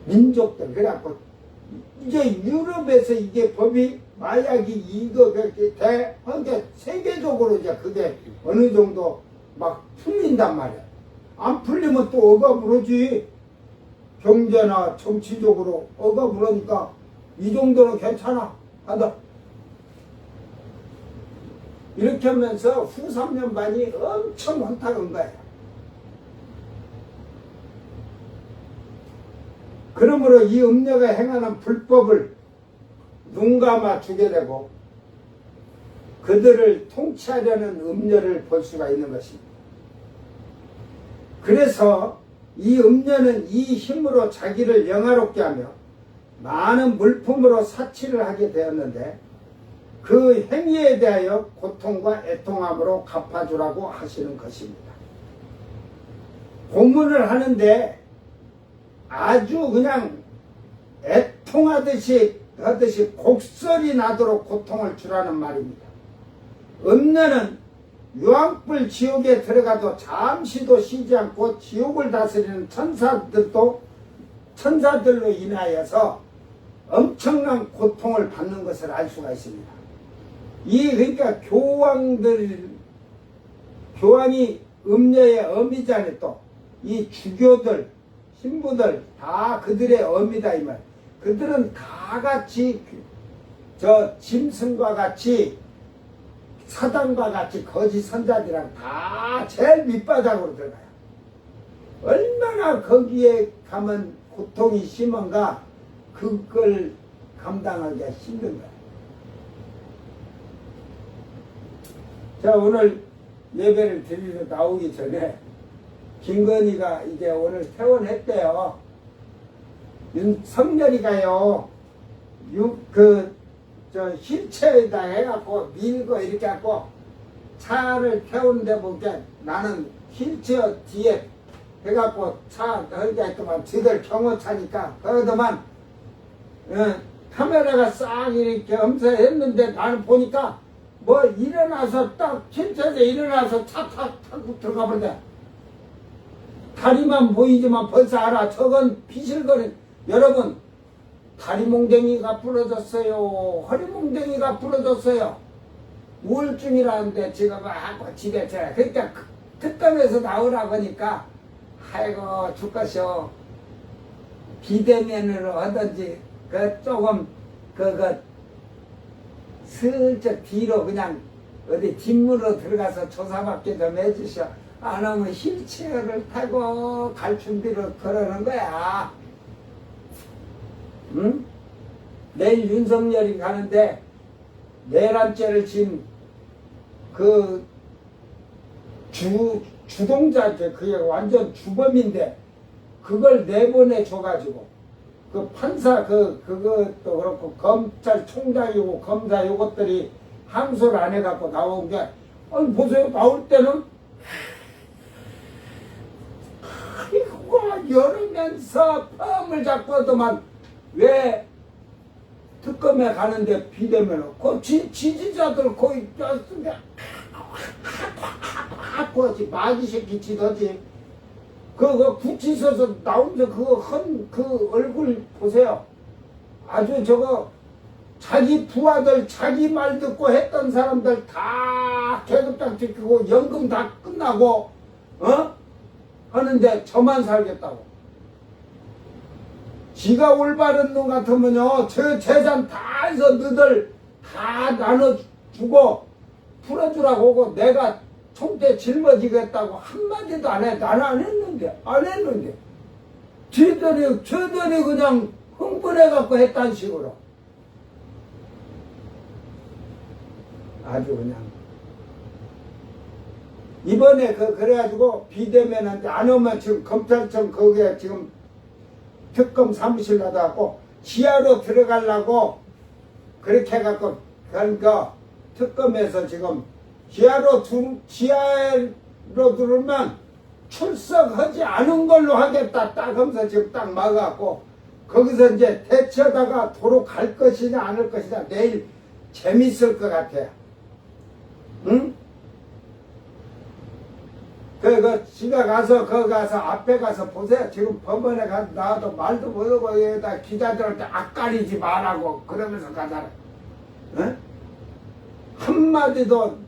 민족들. 그래갖고 이제 유럽에서 이게 법이 마약이 이거 그렇게 돼. 그러니까 세계적으로 이제 그게 어느 정도 막 풀린단 말이야. 안 풀리면 또 억압으로지. 경제나 정치적으로 억압으로니까 이 정도는 괜찮아. 한다. 이렇게 하면서 후 3년 반이 엄청 혼탁한 거야. 그러므로 이 음녀가 행하는 불법을 눈 감아 주게 되고 그들을 통치하려는 음녀를 볼 수가 있는 것입니다. 그래서 이 음녀는 이 힘으로 자기를 영화롭게 하며 많은 물품으로 사치를 하게 되었는데 그 행위에 대하여 고통과 애통함으로 갚아주라고 하시는 것입니다. 고문을 하는데 아주 그냥 애통하듯이 곡설이 나도록 고통을 주라는 말입니다. 음녀는 유황불 지옥에 들어가도 잠시도 쉬지 않고 지옥을 다스리는 천사들로 인하여서 엄청난 고통을 받는 것을 알 수가 있습니다. 그러니까 교황이 음녀의 어미잖아요. 또 이 주교들, 신부들 다 그들의 어미다 이 말. 그들은 다 같이 짐승과 같이 사단과 같이 거짓 선자들이랑 다 제일 밑바닥으로 들어가요. 얼마나 거기에 가면 고통이 심한가 그걸 감당하기가 힘든 거야. 자, 오늘 예배를 드리러 나오기 전에 김건희가 이제 오늘 퇴원했대요. 윤석열이가요, 휠체어에다 해갖고 밀고 이렇게 갖고 차를 태우는데 보니까 나는 휠체어 뒤에 해갖고 차 이렇게 했더만 지들 경호차니까 그러더만 카메라가 싹 이렇게 엄서했는데 나는 보니까 뭐 일어나서 딱 휠체어에서 일어나서 차 타고 들어가 버린다. 다리만 보이지만 벌써 알아. 저건 비실거린. 여러분, 다리 몽댕이가 부러졌어요. 허리 몽댕이가 부러졌어요. 우울증이라는데 지금 하고 집에 자. 그러니까 특검에서 나오라고 하니까 아이고 죽겠어. 비대면으로 하든지 조금 슬쩍 뒤로 그냥 어디 뒷문으로 들어가서 조사받게 좀 해주셔. 안 하면 휠체어를 타고 갈 준비를 그러는 거야. 응? 내일 윤석열이 가는데 내란죄를 진 주동자, 그게 완전 주범인데 그걸 내보내 줘가지고 그 판사 그것도 그렇고 검찰총장이고 검사 요것들이 항소를 안 해갖고 나온 게 아니 보세요. 나올 때는 아이고 열으면서 펌을 잡고도만 왜 특검에 가는데 비대면은 그 지지자들 거의 꼈는데 하고 마귀 새끼 치더지. 그거 붙이셔서 나오면서 그 얼굴 보세요. 아주 저거 자기 부하들 자기 말 듣고 했던 사람들 다 계급장 지키고 연금 다 끝나고 하는데 저만 살겠다고. 지가 올바른 놈 같으면요 저 재산 다 해서 너들 다 나눠주고 풀어주라고 하고 내가 총대 짊어지겠다고 한마디도 안 해. 나는 안 했는데 저들이 그냥 흥분해갖고 했단 식으로 아주 그냥 이번에 그래가지고 비대면한테 안 오면 지금 검찰청 거기에 지금 특검 사무실 놔둬갖고 지하로 들어가려고 그렇게 해갖고 그러니까 특검에서 지금 지하로 들어오면 출석하지 않은 걸로 하겠다 딱 하면서 지금 딱 막아갖고 거기서 이제 대처하다가 도로 갈 것이냐 안 할 것이냐 내일 재밌을 것 같아요. 응? 지가 가서, 거기 가서, 앞에 가서 보세요. 지금 법원에 가서 나와도 말도 못하고, 여기다 기자들한테 악가리지 말라고, 그러면서 가잖아. 어? 한마디도,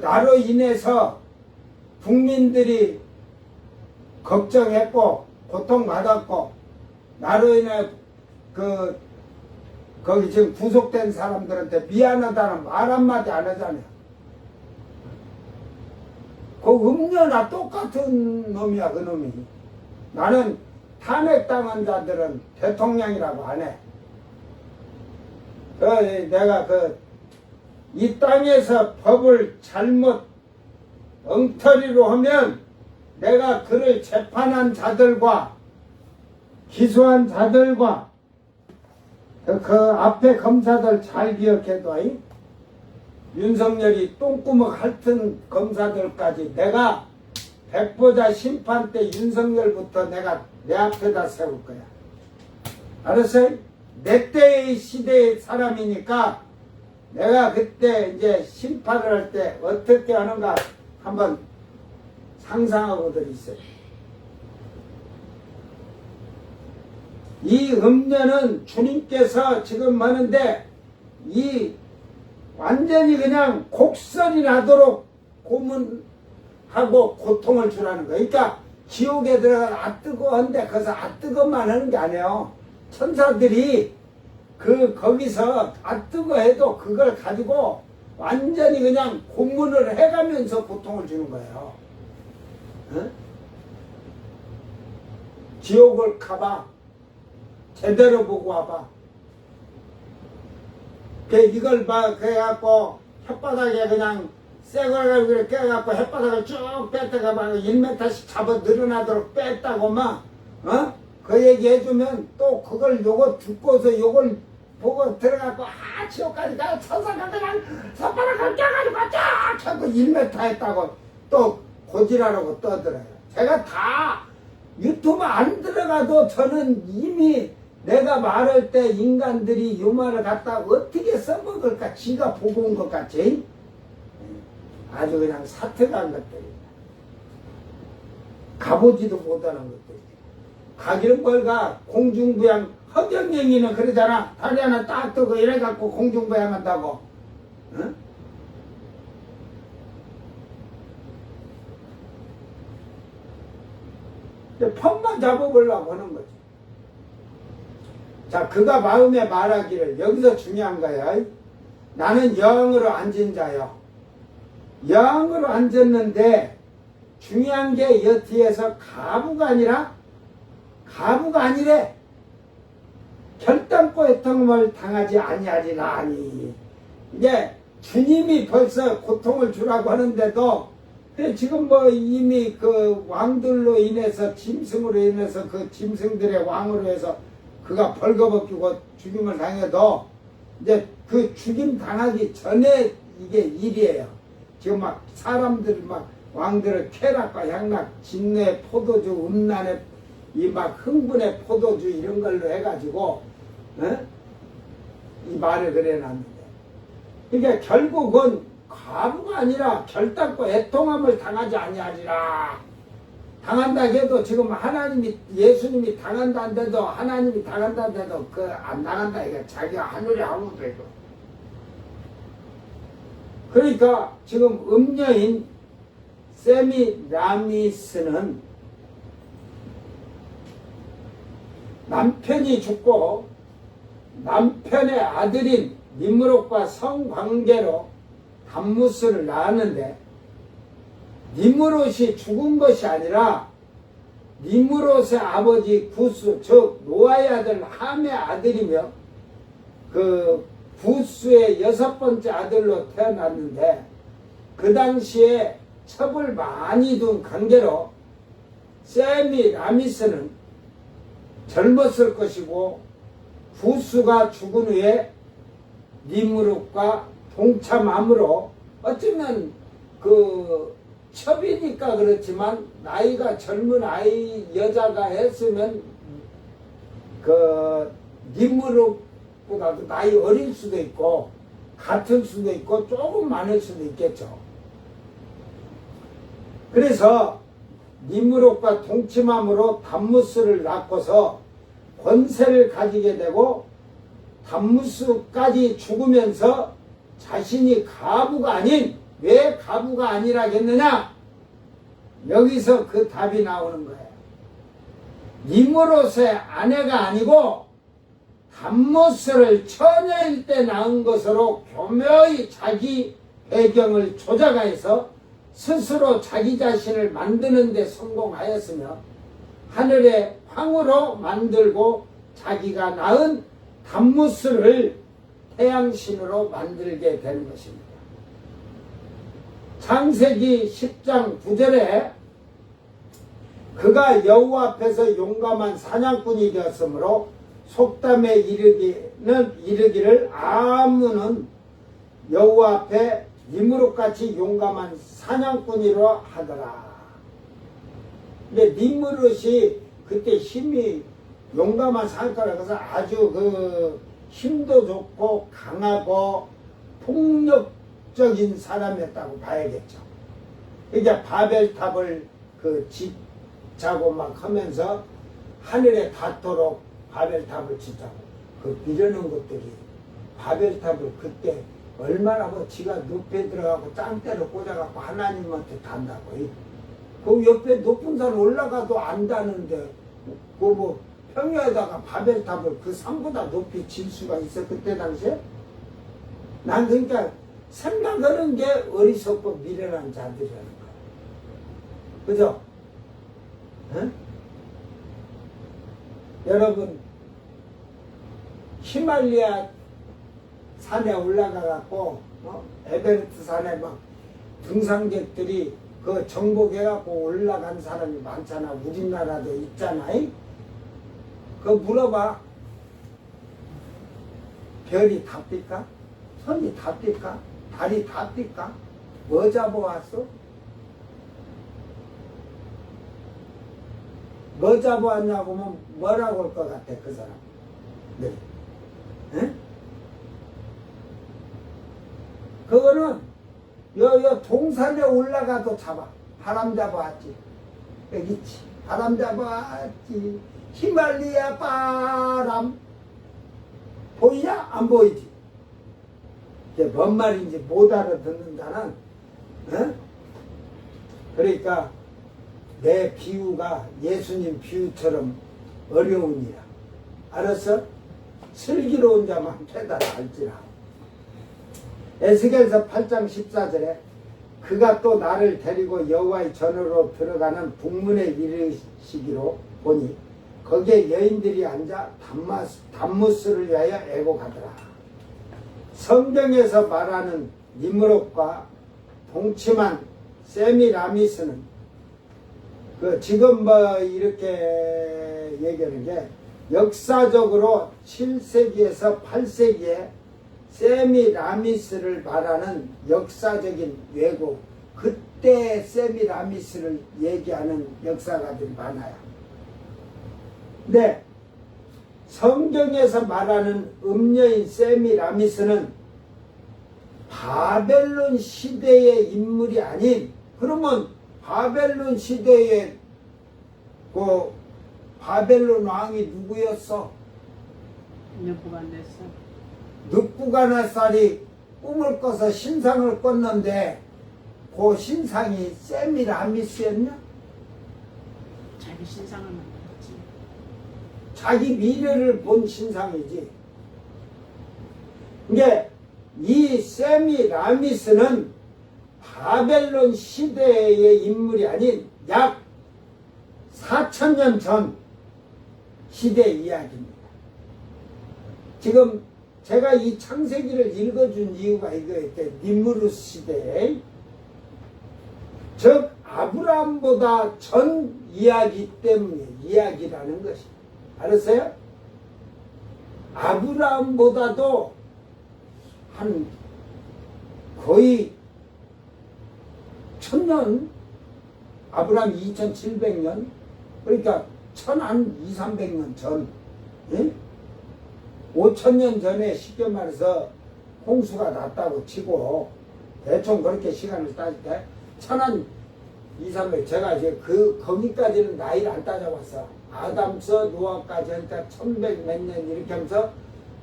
나로 인해서 국민들이 걱정했고, 고통받았고, 나로 인해 거기 지금 구속된 사람들한테 미안하다는 말 한마디 안 하잖아요. 그 음녀나 똑같은 놈이야, 그 놈이. 나는 탄핵당한 자들은 대통령이라고 안 해. 내가 이 땅에서 법을 잘못 엉터리로 하면 내가 그를 재판한 자들과 기소한 자들과 그 앞에 검사들 잘 기억해둬. 윤석열이 똥구멍 핥은 검사들까지 내가 백보자 심판 때 윤석열부터 내가 내 앞에다 세울 거야. 알았어요? 내 때의 시대의 사람이니까 내가 그때 이제 심판을 할 때 어떻게 하는가 한번 상상하고들 있어요. 이 음녀는 주님께서 지금 하는데 이 완전히 그냥 곡선이 나도록 고문하고 고통을 주라는 거예요. 그러니까 지옥에 들어가 아뜨거운데 거기서 아뜨거만 하는 게 아니에요. 천사들이 거기서 아뜨거해도 그걸 가지고 완전히 그냥 고문을 해가면서 고통을 주는 거예요. 어? 지옥을 가봐. 제대로 보고 와봐. 이걸 그래갖고 혓바닥에 그냥 쇠걸 가지고 깨갖고 혓바닥을 쭉 뺐다가 막 1m씩 잡아 늘어나도록 뺐다고만, 그 얘기 해주면 또 그걸 요거 듣고서 요걸 보고 들어갖고, 지옥까지 가, 천사가 그냥 혓바닥을 깨가지고 쫙 하고 1m 했다고 또 고지라라고 떠들어요. 제가 다 유튜브 안 들어가도 저는 이미 내가 말할 때 인간들이 요 말을 갖다 어떻게 써먹을까 지가 보고 온 것 같지? 아주 그냥 사특한 것들이다. 가보지도 못하는 것들이다. 가기는 뭘 가. 공중부양 허경영이는 그러잖아. 다리 하나 딱 뜨고 이래갖고 공중부양한다고. 응? 펌만 잡아보려고 하는 거지. 자, 그가 마음에 말하기를, 여기서 중요한 거야. 나는 영으로 앉은 자요. 영으로 앉았는데 중요한 게 이 뒤에서 가부가 아니래. 결단코 애통을 당하지 아니하리라 하니. 이게 주님이 벌써 고통을 주라고 하는데도 지금 이미 그 왕들로 인해서 짐승으로 인해서 그 짐승들의 왕으로 해서 그가 벌거벗기고 죽임을 당해도 이제 그 죽임 당하기 전에 이게 일이에요. 지금 막 사람들 막 왕들을 쾌락과 향락, 진내 포도주, 음란의 이 막 흥분의 포도주 이런 걸로 해가지고 이 말을 그래놨는데, 그러니까 결국은 가부가 아니라 결단코 애통함을 당하지 아니하리라. 당한다 해도 지금 하나님이 예수님이 당한다는데도 하나님이 당한다는데도 안 당한다. 이게 자기가 하늘에 아무도 있고. 그러니까 지금 음녀인 세미라미스는 남편이 죽고 남편의 아들인 니므롯과 성관계로 담무스를 낳았는데, 니므롯이 죽은 것이 아니라 니므롯의 아버지 구스, 즉 노아의 아들 함의 아들이며 그 구스의 6번째 아들로 태어났는데, 그 당시에 첩을 많이 둔 관계로 세미라미스는 젊었을 것이고, 구스가 죽은 후에 니므롯과 동참함으로 어쩌면 그 첩이니까 그렇지만 나이가 젊은 아이 여자가 했으면 그 니므롯보다도 나이 어릴 수도 있고 같을 수도 있고 조금 많을 수도 있겠죠. 그래서 니무롯과 동침함으로 담무스를 낳고서 권세를 가지게 되고 담무스까지 죽으면서 자신이 가부가 아닌, 왜 가부가 아니라겠느냐? 여기서 그 답이 나오는 거예요. 니무롯의 아내가 아니고 담무스를 처녀일 때 낳은 것으로 교묘히 자기 배경을 조작하여서 스스로 자기 자신을 만드는 데 성공하였으며 하늘의 황으로 만들고 자기가 낳은 담무스를 태양신으로 만들게 되는 것입니다. 창세기 10장 9절에 그가 여호와 앞에서 용감한 사냥꾼이 되었으므로 속담에 이르기를 아무는 여호와 앞에 니무롯같이 용감한 사냥꾼이로 하더라. 근데 니무롯이 그때 힘이 용감한 사냥꾼이라고 해서 아주 그 힘도 좋고 강하고 폭력적인 사람이었다고 봐야겠죠. 이제 바벨탑을 그 짓자고 막 하면서 하늘에 닿도록 바벨탑을 짓자고 그 비려는 것들이 바벨탑을 그때 얼마나 뭐 지가 늪에 들어가고 짱대를 꽂아갖고 하나님한테 단다고. 그 옆에 높은 산 올라가도 안 다는데 그 뭐 평야에다가 바벨탑을 그 산보다 높이 질 수가 있어 그때 당시에? 난 그러니까 생각하는 게 어리석고 미련한 자들이라는 거야. 그죠? 응? 여러분 히말리아 산에 올라가갖고 에베레스트 산에 막 등산객들이 그 정복해갖고 올라간 사람이 많잖아. 우리나라도 있잖아. 그거 물어봐. 별이 다 뜰까? 선이 다 뜰까? 달이 다 뜰까? 뭐 잡아왔어? 뭐 잡아왔냐고 하면 뭐라고 할 것 같아 그 사람? 네. 응? 그거는 여 동산에 올라가도 잡아. 바람 잡아왔지. 여기 있지. 바람 잡아왔지. 히말리아 바람 보이냐? 안 보이지? 이게 뭔 말인지 못 알아듣는 자는 어? 그러니까 내 비유가 예수님 비유처럼 어려우니라. 알았어? 슬기로운 자만 깨달아 알지라. 에스겔서 8장 14절에 그가 또 나를 데리고 여호와의 전으로 들어가는 북문에 이르시기로 보니 거기에 여인들이 앉아 담무스를 위하여 애곡하더라. 성경에서 말하는 니므롯과 동침한 세미라미스는 그 지금 뭐 이렇게 얘기하는 게 역사적으로 7세기에서 8세기에 세미라미스를 말하는 역사적인 왜곡, 그때 세미라미스를 얘기하는 역사가들이 많아요. 근데 성경에서 말하는 음녀인 세미라미스는 바벨론 시대의 인물이 아닌, 그러면 바벨론 시대의 그 바벨론 왕이 누구였어? 느부갓네살이 꿈을 꿔서 신상을 꿨는데 그 신상이 세미라미스였냐? 자기 신상을 만들었지. 자기 미래를 본 신상이지. 근데 이 세미라미스는 바벨론 시대의 인물이 아닌 약 4,000년 전 시대 이야기입니다. 지금 제가 이 창세기를 읽어준 이유가 이거였대. 니무롯 시대에, 즉 아브라함보다 전 이야기 때문에 이야기라는 것이. 알았어요? 아브라함보다도 한 거의 1000년, 아브라함 2700년, 그러니까 1200~300년 전, 예? 5000년 전에 쉽게 말해서 홍수가 났다고 치고 대충 그렇게 시간을 따질 때 2, 300. 제가 이제 거기까지는 나이를 안 따져봤어. 아담서 노아까지 하니까 1100 몇 년 이렇게 하면서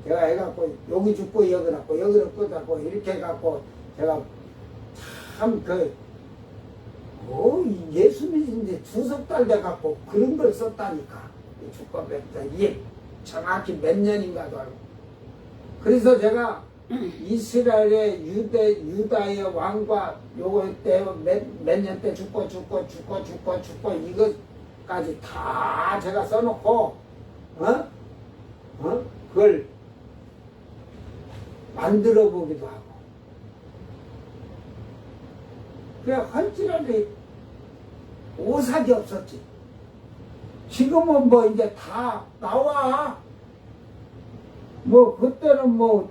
제가 해갖고 여기 죽고 여기 났고 여기는 끝났고 이렇게 해갖고 제가 참 예수님이 이제 2석 달 돼갖고 그런 걸 썼다니까. 죽고 몇 달. 이게 정확히 몇 년인가도 알고. 그래서 제가 이스라엘의 유다의 왕과 요거 때 몇 년 때 죽고 이것까지 다 제가 써놓고 그걸 만들어 보기도 하고 그냥 헐지라도 오삭이 없었지. 지금은 뭐 이제 다 나와. 뭐 그때는 뭐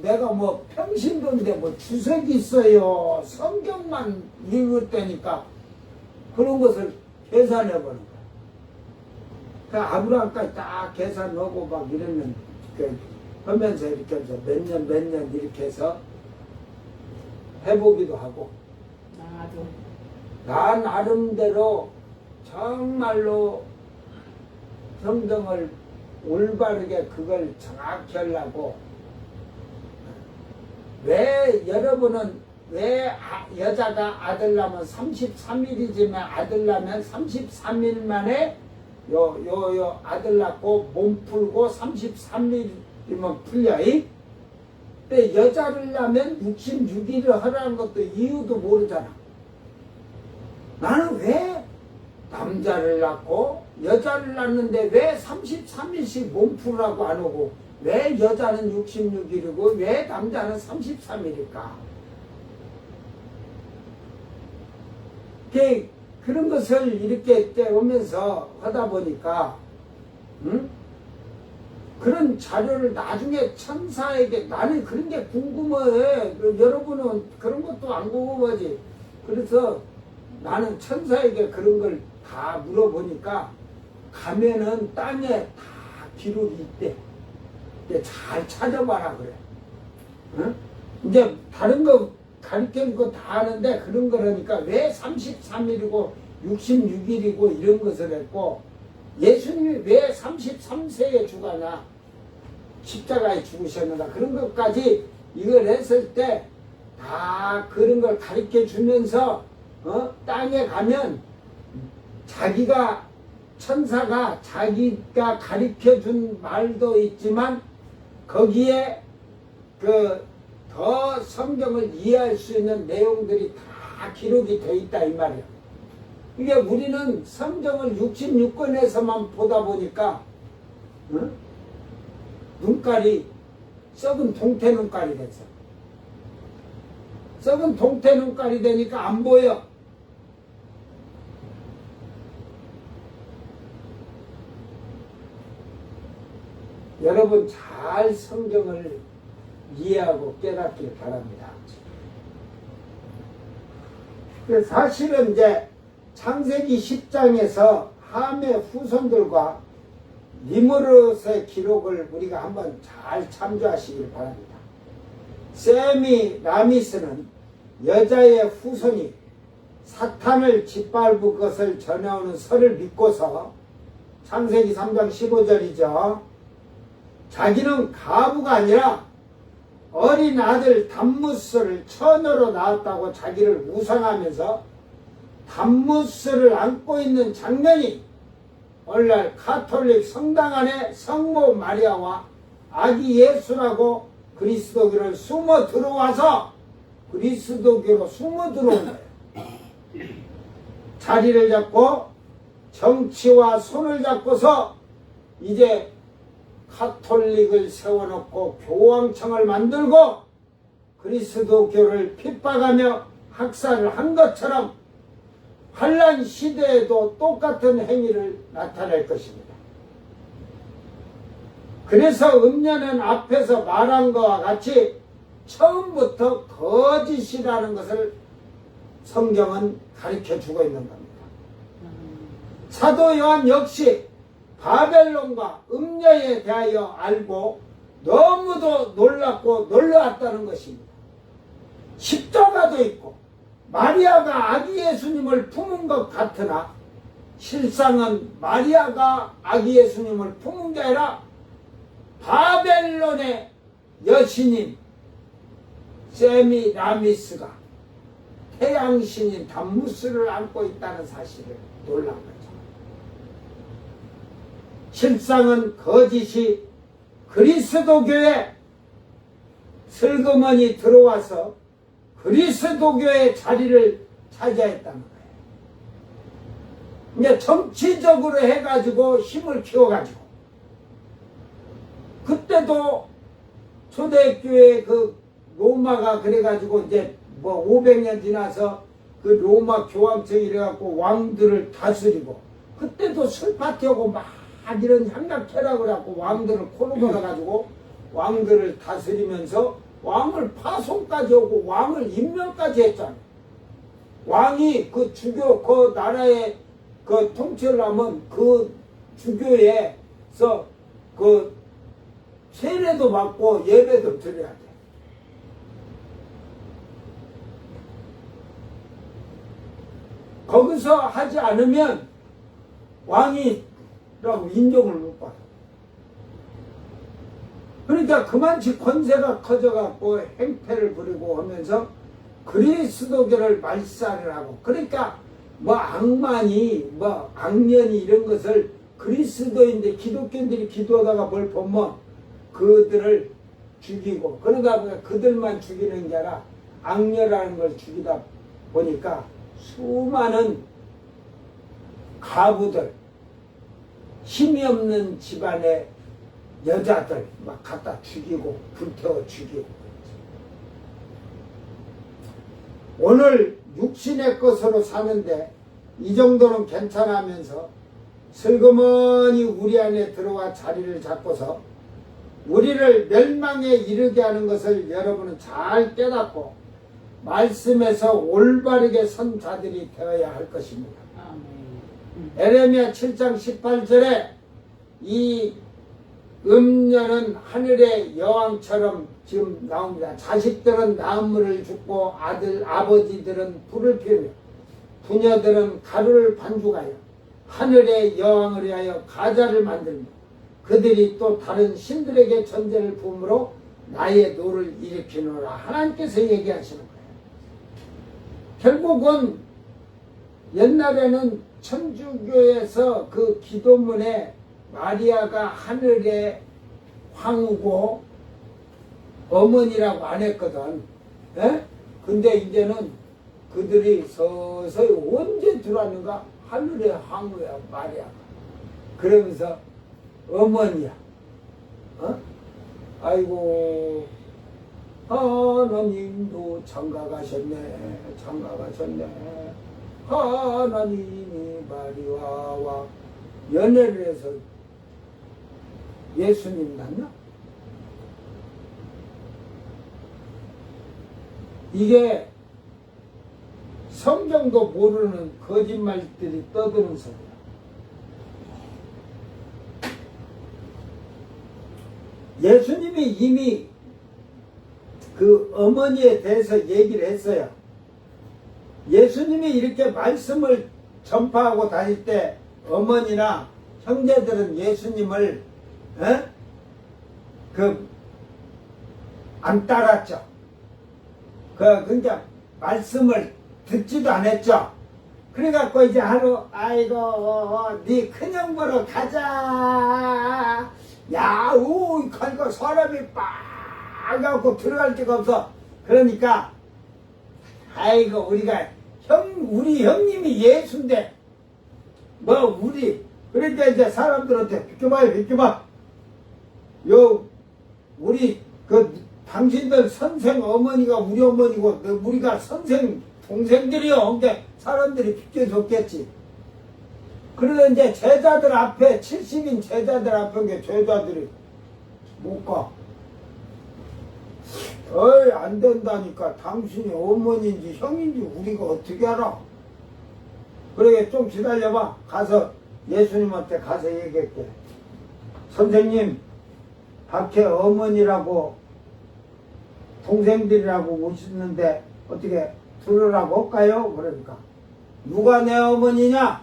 내가 뭐 평신도인데 뭐 주석이 있어요. 성경만 읽을 때니까 그런 것을 계산해 보는 거야. 그러니까 아브라함까지 딱 계산하고 막 이러면 하면서 이렇게 해서 몇 년 이렇게 해서 해보기도 하고. 나 나름대로 정말로 성경을 올바르게 그걸 정확히 하려고. 왜 여러분은 왜 여자가 아들 낳으면 33일이지만 아들 낳으면 33일 만에 요 아들 낳고 몸 풀고 33일이면 풀려. 근데 여자를 낳으면 66일을 하라는 것도 이유도 모르잖아. 나는 왜 남자를 낳고 여자를 낳는데 왜 33일씩 몸 풀으라고 안 오고 왜 여자는 66일이고 왜 남자는 33일일까? 그런 것을 이렇게 오면서 하다 보니까 그런 자료를 나중에 천사에게 나는 그런 게 궁금해. 여러분은 그런 것도 안 궁금하지. 그래서 나는 천사에게 그런 걸 다 물어보니까 가면은 땅에 다 기록이 있대. 이제 잘 찾아봐라 그래. 응? 이제 다른 거 가르치는 거 다 하는데 그런 거라니까 왜 33일이고 66일이고 이런 것을 했고 예수님이 왜 33세에 죽었나 십자가에 죽으셨는가 그런 것까지 이걸 했을 때 다 그런 걸 가르쳐 주면서 땅에 가면 자기가 천사가 자기가 가르쳐 준 말도 있지만 거기에 더 성경을 이해할 수 있는 내용들이 다 기록이 돼 있다 이 말이야. 이게 우리는 성경을 66권에서만 보다 보니까 눈깔이 썩은 동태 눈깔이 됐어. 썩은 동태 눈깔이 되니까 안 보여. 여러분 잘 성경을 이해하고 깨닫길 바랍니다. 사실은 이제 창세기 10장에서 함의 후손들과 니므롯의 기록을 우리가 한번 잘 참조하시길 바랍니다. 셈이 라미스는 여자의 후손이 사탄을 짓밟은 것을 전해오는 설을 믿고서 창세기 3장 15절이죠. 자기는 가부가 아니라 어린 아들 담무스를 처녀로 낳았다고 자기를 우상하면서 담무스를 안고 있는 장면이 오늘날 가톨릭 성당 안에 성모 마리아와 아기 예수라고 그리스도교를 숨어 들어와서 그리스도교로 숨어 들어온 거예요. 자리를 잡고 정치와 손을 잡고서 이제 가톨릭을 세워놓고 교황청을 만들고 그리스도교를 핍박하며 학살을 한 것처럼 환란 시대에도 똑같은 행위를 나타낼 것입니다. 그래서 음녀는 앞에서 말한 것과 같이 처음부터 거짓이라는 것을 성경은 가르쳐주고 있는 겁니다. 사도 요한 역시 바벨론과 음녀에 대하여 알고 너무도 놀랍고 놀라웠다는 것입니다. 십자가도 있고 마리아가 아기 예수님을 품은 것 같으나 실상은 마리아가 아기 예수님을 품은 게 아니라 바벨론의 여신인 세미라미스가 태양신인 담무스를 안고 있다는 사실을 놀란 거죠. 실상은 거짓이 그리스도교에 슬그머니 들어와서 그리스도교의 자리를 차지했다는 거예요. 이제 정치적으로 해가지고 힘을 키워가지고 그때도 초대교회 그 로마가 그래가지고 이제 뭐 500년 지나서 그 로마 교황청이 이래갖고 왕들을 다스리고 그때도 술 파티하고 막 이런 향락회라고 해갖고 왕들을 코로 걸어가지고 왕들을 다스리면서 왕을 파송까지 하고 왕을 임명까지 했잖아요. 왕이 그 주교 그 나라의 그 통치를 하면 그 주교에서 그 세례도 받고 예배도 드려야 돼. 거기서 하지 않으면 왕이라고 인정을 못 받아. 그러니까 그만치 권세가 커져갖고 행패를 부리고 하면서 그리스도교를 말살을 하고, 그러니까 뭐 악만이 뭐 악년이 이런 것을 그리스도인데 기독교인들이 기도하다가 뭘 보면 그들을 죽이고, 그러다 보니까 그들만 죽이는 게 아니라 악녀라는 걸 죽이다 보니까 수많은 가부들, 힘이 없는 집안의 여자들 막 갖다 죽이고 불태워 죽이고. 오늘 육신의 것으로 사는데 이 정도는 괜찮으면서 슬그머니 우리 안에 들어와 자리를 잡고서 우리를 멸망에 이르게 하는 것을 여러분은 잘 깨닫고 말씀에서 올바르게 선 자들이 되어야 할 것입니다. 에레미야 7장 18절에 이 음녀는 하늘의 여왕처럼 지금 나옵니다. 자식들은 나무를 줍고 아버지들은 불을 피우며 부녀들은 가루를 반죽하여 하늘의 여왕을 위하여 가자를 만들며 그들이 또 다른 신들에게 전제를 부음으로 나의 노를 일으키노라. 하나님께서 얘기하시는 거예요. 결국은 옛날에는 천주교에서 그 기도문에 마리아가 하늘의 황후고 어머니라고 안 했거든. 에? 근데 이제는 그들이 서서히 언제 들어왔는가? 하늘의 황후야, 마리아가. 그러면서 어머니야. 어? 아이고, 하나님도 장가가셨네, 장가가셨네. 하나님이 마리아와 연애를 해서 예수님 낳나? 이게 성경도 모르는 거짓말들이 떠드는 소리야. 예수님이 이미 그 어머니에 대해서 얘기를 했어요. 예수님이 이렇게 말씀을 전파하고 다닐 때 어머니나 형제들은 예수님을 안 따랐죠. 그러니까 말씀을 듣지도 않았죠. 그래갖고 이제 하루 아이고 네 큰형 보러 가자. 야우 그러니까 사람이 빨갛고 들어갈 데가 없어. 그러니까 아이고 우리 형님이 예수인데 뭐 그러니까 이제 사람들한테 비켜봐. 우리 당신들 선생 어머니가 우리 어머니고 우리가 선생 동생들이요. 근데 사람들이 비켜줬겠지. 그러다 이제 제자들 앞에 70인 제자들 앞에 제자들이 못 가. 어이 안 된다니까. 당신이 어머니인지 형인지 우리가 어떻게 알아? 그러게 좀 기다려봐. 가서 예수님한테 가서 얘기할게. 선생님 밖에 어머니라고 동생들이라고 오셨는데 어떻게 들으라고 할까요? 그러니까 누가 내 어머니냐?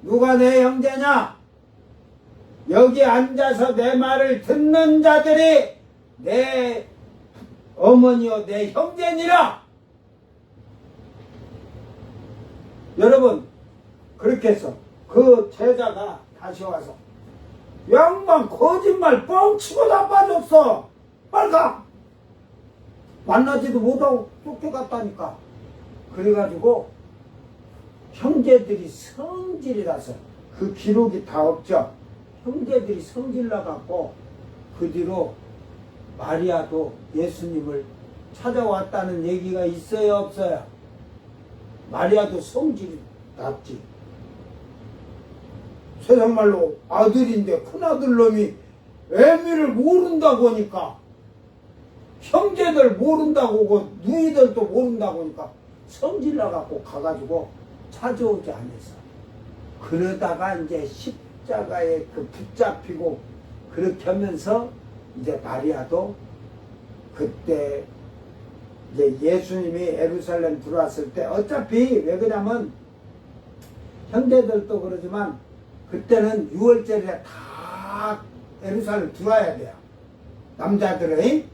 누가 내 형제냐? 여기 앉아서 내 말을 듣는 자들이 내 어머니요 내 형제니라. 여러분 그렇게 해서 그 제자가 다시 와서 양반 거짓말 뻥치고 나빠졌어. 빨리 가. 만나지도 못하고 쫓겨갔다니까. 그래가지고 형제들이 성질이라서 그 기록이 다 없죠. 형제들이 성질나갖고 그 뒤로 마리아도 예수님을 찾아왔다는 얘기가 있어요 없어요? 마리아도 성질이 났지. 세상말로 아들인데 큰아들 놈이 애미를 모른다고 하니까 형제들 모른다고 하고 누이들도 모른다고 하니까 성질나갖고 가가지고 찾아오지 않았어. 그러다가 이제 십자가에 그 붙잡히고 그렇게 하면서 이제 마리아도 그때 이제 예수님이 예루살렘 들어왔을 때 어차피 왜 그러냐면 형제들도 그러지만 그때는 6월절에 다 예루살렘 들어와야 돼요. 남자들의.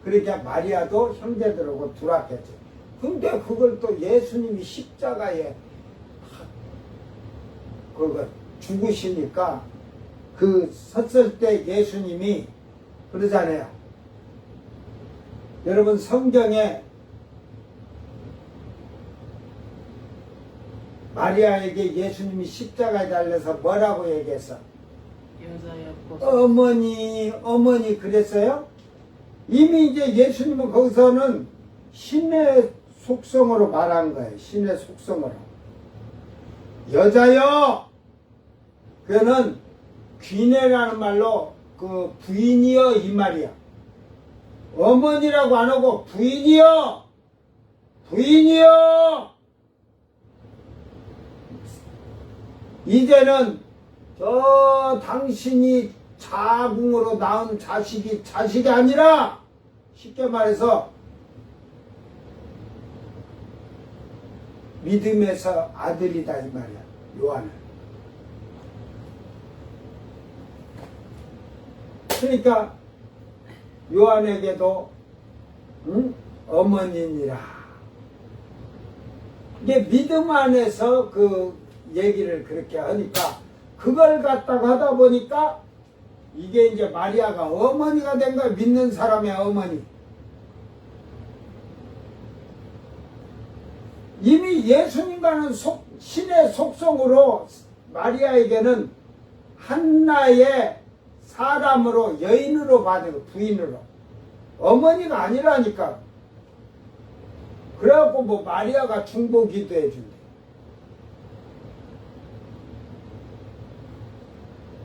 그러니까 마리아도 형제들하고 들어왔겠지. 근데 그걸 또 예수님이 십자가에 그거 죽으시니까 그 섰을 때 예수님이 그러잖아요. 여러분 성경에 마리아에게 예수님이 십자가에 달려서 뭐라고 얘기했어? 여자였고 어머니 그랬어요? 이미 이제 예수님은 거기서는 신의 속성으로 말한 거예요. 신의 속성으로. 여자여! 그는 귀내라는 말로 그 부인이여 이 말이야. 어머니라고 안 하고 부인이여! 부인이여! 이제는 저 당신이 자궁으로 낳은 자식이 아니라 쉽게 말해서 믿음에서 아들이다 이 말이야. 요한은. 그러니까 요한에게도 어머니니라. 이게 믿음 안에서 그 얘기를 그렇게 하니까 그걸 갖다가 하다 보니까 이게 이제 마리아가 어머니가 된 거야. 믿는 사람의 어머니. 이미 예수님과는 신의 속성으로 마리아에게는 한나의 사람으로 여인으로 받은 거, 부인으로. 어머니가 아니라니까. 그래갖고 뭐 마리아가 중보 기도해 준대.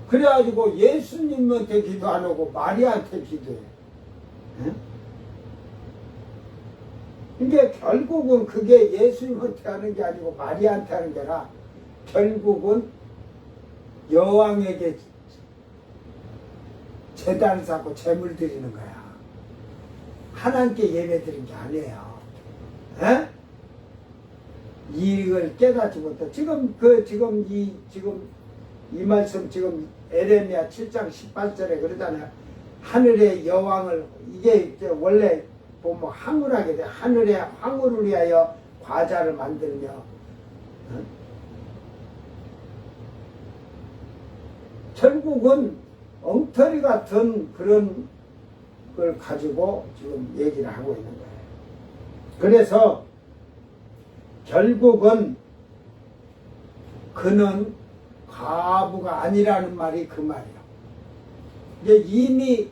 그래가지고 예수님한테 기도 안 하고 마리아한테 기도해. 응? 이게 결국은 그게 예수님한테 하는 게 아니고 마리아한테 하는 게 아니라 결국은 여왕에게 제단을 쌓고 제물 드리는 거야. 하나님께 예배 드린 게 아니에요. 에? 이걸 깨닫지 못해. 지금 이 말씀 지금 에레미야 7장 18절에 그러잖아요. 하늘의 여왕을 이게 원래 보면 황홀하게 돼. 하늘의 황홀을 위하여 과자를 만들며 결국은 엉터리 같은 그런 걸 가지고 지금 얘기를 하고 있는 거예요. 그래서 결국은 그는 과부가 아니라는 말이 그 말이야. 이제 이미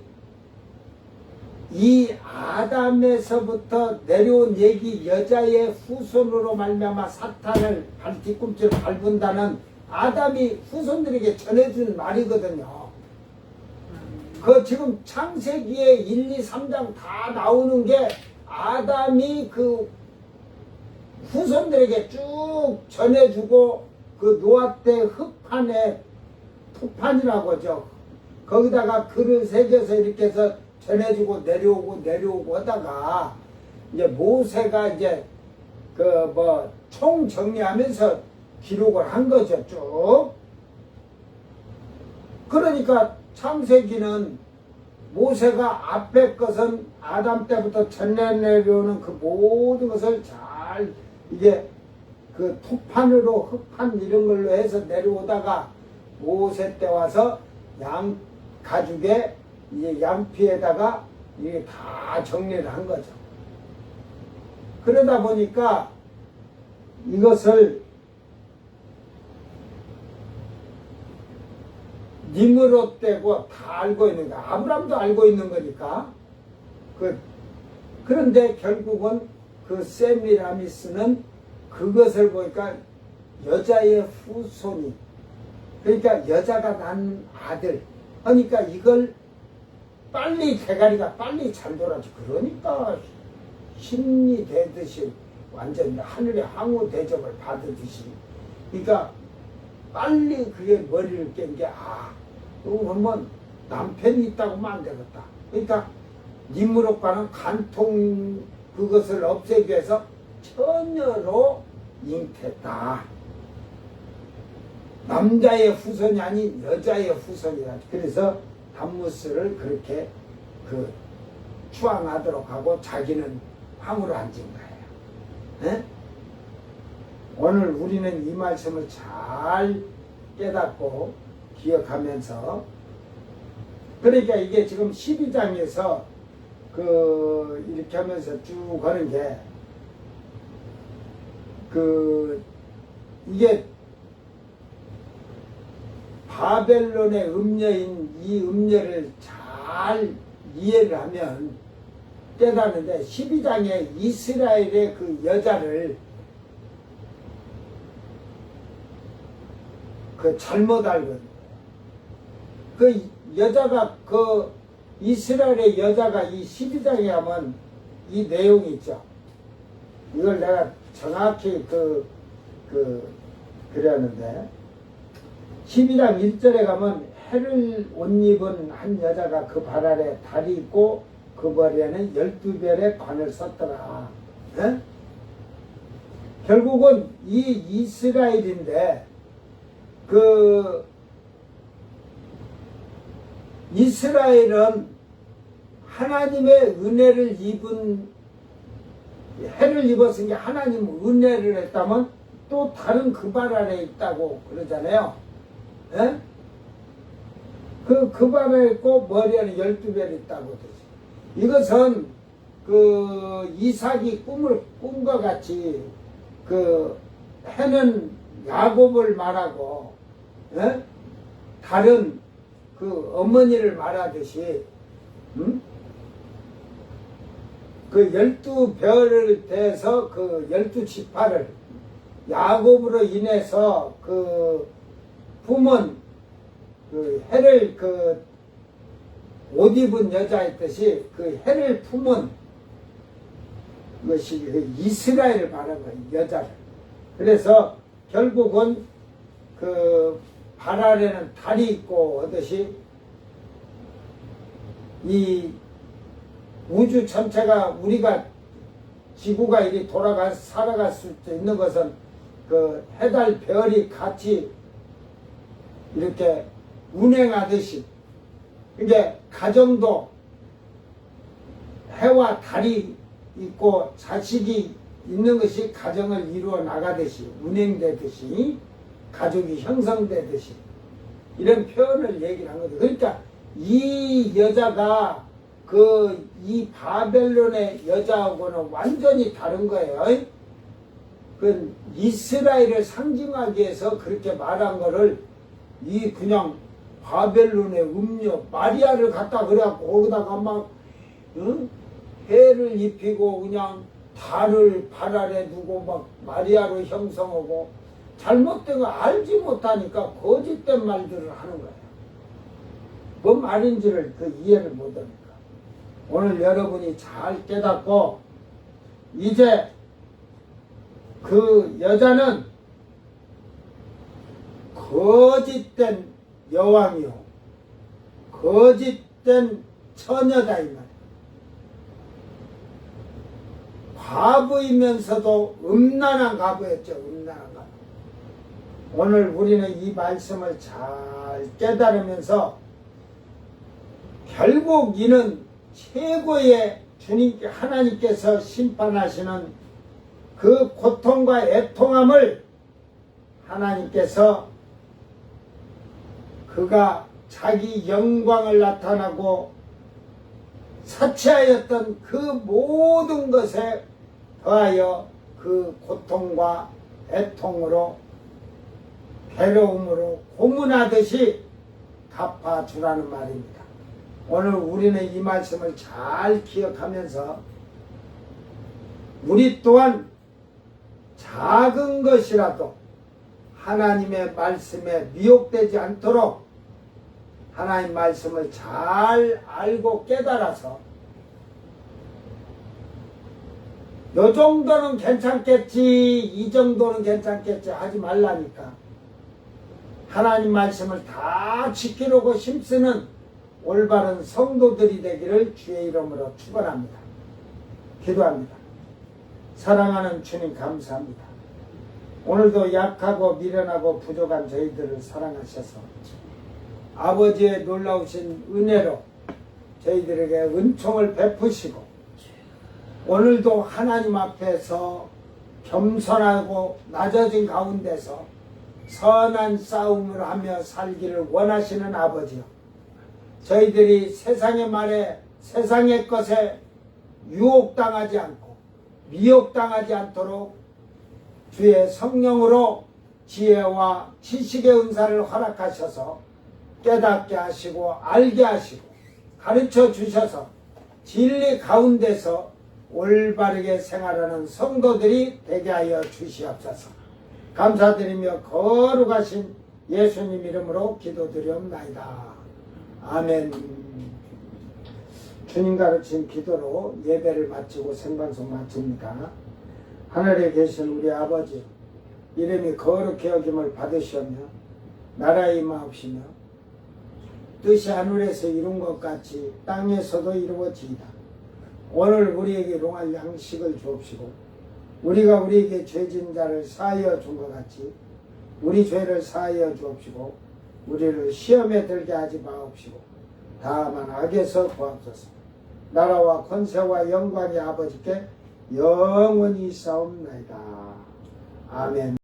이 아담에서부터 내려온 얘기 여자의 후손으로 말미암아 사탄을 뒤꿈치를 밟은다는 아담이 후손들에게 전해준 말이거든요. 그 지금 창세기에 1, 2, 3장 다 나오는 게 아담이 그 후손들에게 쭉 전해주고 그 노아 때 흙판에 푸판이라고 하죠. 거기다가 글을 새겨서 이렇게 해서 전해주고 내려오고 하다가 이제 모세가 이제 그 뭐 총 정리하면서 기록을 한 거죠, 쭉. 그러니까 창세기는 모세가 앞에 것은 아담 때부터 전해 내려오는 그 모든 것을 잘 이게 그 토판으로 흙판 이런 걸로 해서 내려오다가 모세 때 와서 양 가죽에 이제 양피에다가 이게 다 정리를 한 거죠. 그러다 보니까 이것을 니므롯 때고 다 알고 있는 거야. 아브람도 알고 있는 거니까. 그런데 결국은 그 세미라미스는 그것을 보니까 여자의 후손이, 그러니까 여자가 낳은 아들, 그러니까 이걸 빨리 대가리가 빨리 잘 돌아지. 그러니까 힘이 되듯이 완전 하늘의 항우 대접을 받으듯이. 그러니까 빨리 그게 머리를 깬 게, 그러면 남편이 있다고 하면 안 되겠다. 그러니까 니므롯과는 간통 그것을 없애기 위해서 처녀로 잉태했다. 남자의 후손이 아닌 여자의 후손이다. 그래서 담무스를 그렇게 추앙하도록 하고 자기는 황후로 앉은 거예요. 에? 오늘 우리는 이 말씀을 잘 깨닫고 기억하면서, 그러니까 이게 지금 12장에서 이렇게 하면서 쭉 하는 게, 이게 바벨론의 음녀인 이 음녀를 잘 이해를 하면 깨닫는데, 12장에 이스라엘의 그 여자를 잘못 알거든요. 그 여자가 이스라엘의 여자가 이 12장에 하면 이 내용이 있죠. 이걸 내가 정확히 그랬는데, 12장 1절에 가면 해를 옷 입은 한 여자가 그 발 아래 달이 있고 그 머리에는 12별의 관을 썼더라. 에? 결국은 이 이스라엘인데, 이스라엘은 하나님의 은혜를 해를 입었으니 하나님 은혜를 했다면 또 다른 그 발 아래 있다고 그러잖아요. 예? 그 발 아래 있고 머리에는 12별 있다고 그러지. 이것은 이삭이 꿈과 같이 해는 야곱을 말하고, 예? 다른 어머니를 말하듯이, 그 12별을 대해서 12지파를 야곱으로 인해서 품은 해를 옷 입은 여자였듯이 해를 품은 것이 이스라엘을 말한 거예요, 여자를. 그래서 결국은 발 아래는 달이 있고 하듯이 이 우주 전체가 우리가 지구가 이리 살아갈 수 있는 것은 해달 별이 같이 이렇게 운행하듯이, 이게 가정도 해와 달이 있고 자식이 있는 것이 가정을 이루어 나가듯이, 운행되듯이, 가족이 형성되듯이, 이런 표현을 얘기를 한 거죠. 그러니까 이 여자가 이 바벨론의 여자하고는 완전히 다른 거예요. 이스라엘을 상징하기 위해서 그렇게 말한 거를 그냥 바벨론의 음녀 마리아를 갖다 그래갖고 거기다가 막 해를 입히고 그냥 달을 발 아래 두고 막 마리아로 형성하고, 잘못된 거 알지 못하니까 거짓된 말들을 하는 거예요. 뭔 말인지를 이해를 못하니까. 오늘 여러분이 잘 깨닫고, 이제 그 여자는 거짓된 여왕이요, 거짓된 처녀다 이 말이에요. 과부이면서도 음란한 과부였죠. 음란한 과부. 오늘 우리는 이 말씀을 잘 깨달으면서 결국 이는 최고의 주님 하나님께서 심판하시는 그 고통과 애통함을 하나님께서 그가 자기 영광을 나타나고 사치하였던 그 모든 것에 더하여 그 고통과 애통으로 괴로움으로 고문하듯이 갚아주라는 말입니다. 오늘 우리는 이 말씀을 잘 기억하면서 우리 또한 작은 것이라도 하나님의 말씀에 미혹되지 않도록 하나님 말씀을 잘 알고 깨달아서 요 정도는 괜찮겠지, 이 정도는 괜찮겠지 하지 말라니까. 하나님 말씀을 다 지키려고 힘쓰는 올바른 성도들이 되기를 주의 이름으로 축원합니다. 기도합니다. 사랑하는 주님 감사합니다. 오늘도 약하고 미련하고 부족한 저희들을 사랑하셔서 아버지의 놀라우신 은혜로 저희들에게 은총을 베푸시고 오늘도 하나님 앞에서 겸손하고 낮아진 가운데서 선한 싸움을 하며 살기를 원하시는 아버지요. 저희들이 세상의 말에 세상의 것에 유혹당하지 않고 미혹당하지 않도록 주의 성령으로 지혜와 지식의 은사를 허락하셔서 깨닫게 하시고 알게 하시고 가르쳐 주셔서 진리 가운데서 올바르게 생활하는 성도들이 되게 하여 주시옵소서. 감사드리며 거룩하신 예수님 이름으로 기도드리옵나이다. 아멘. 주님 가르친 기도로 예배를 마치고 생방송 마칩니다. 하늘에 계신 우리 아버지 이름이 거룩히 여김을 받으시오며 나라의 임하옵시며 뜻이 하늘에서 이룬 것 같이 땅에서도 이루어지이다. 오늘 우리에게 일용할 양식을 주옵시고 우리가 우리에게 죄진 자를 사하여 준 것 같이 우리 죄를 사하여 주옵시고 우리를 시험에 들게 하지 마옵시고 다만 악에서 구하옵소서. 나라와 권세와 영광이 아버지께 영원히 있사옵나이다. 아멘.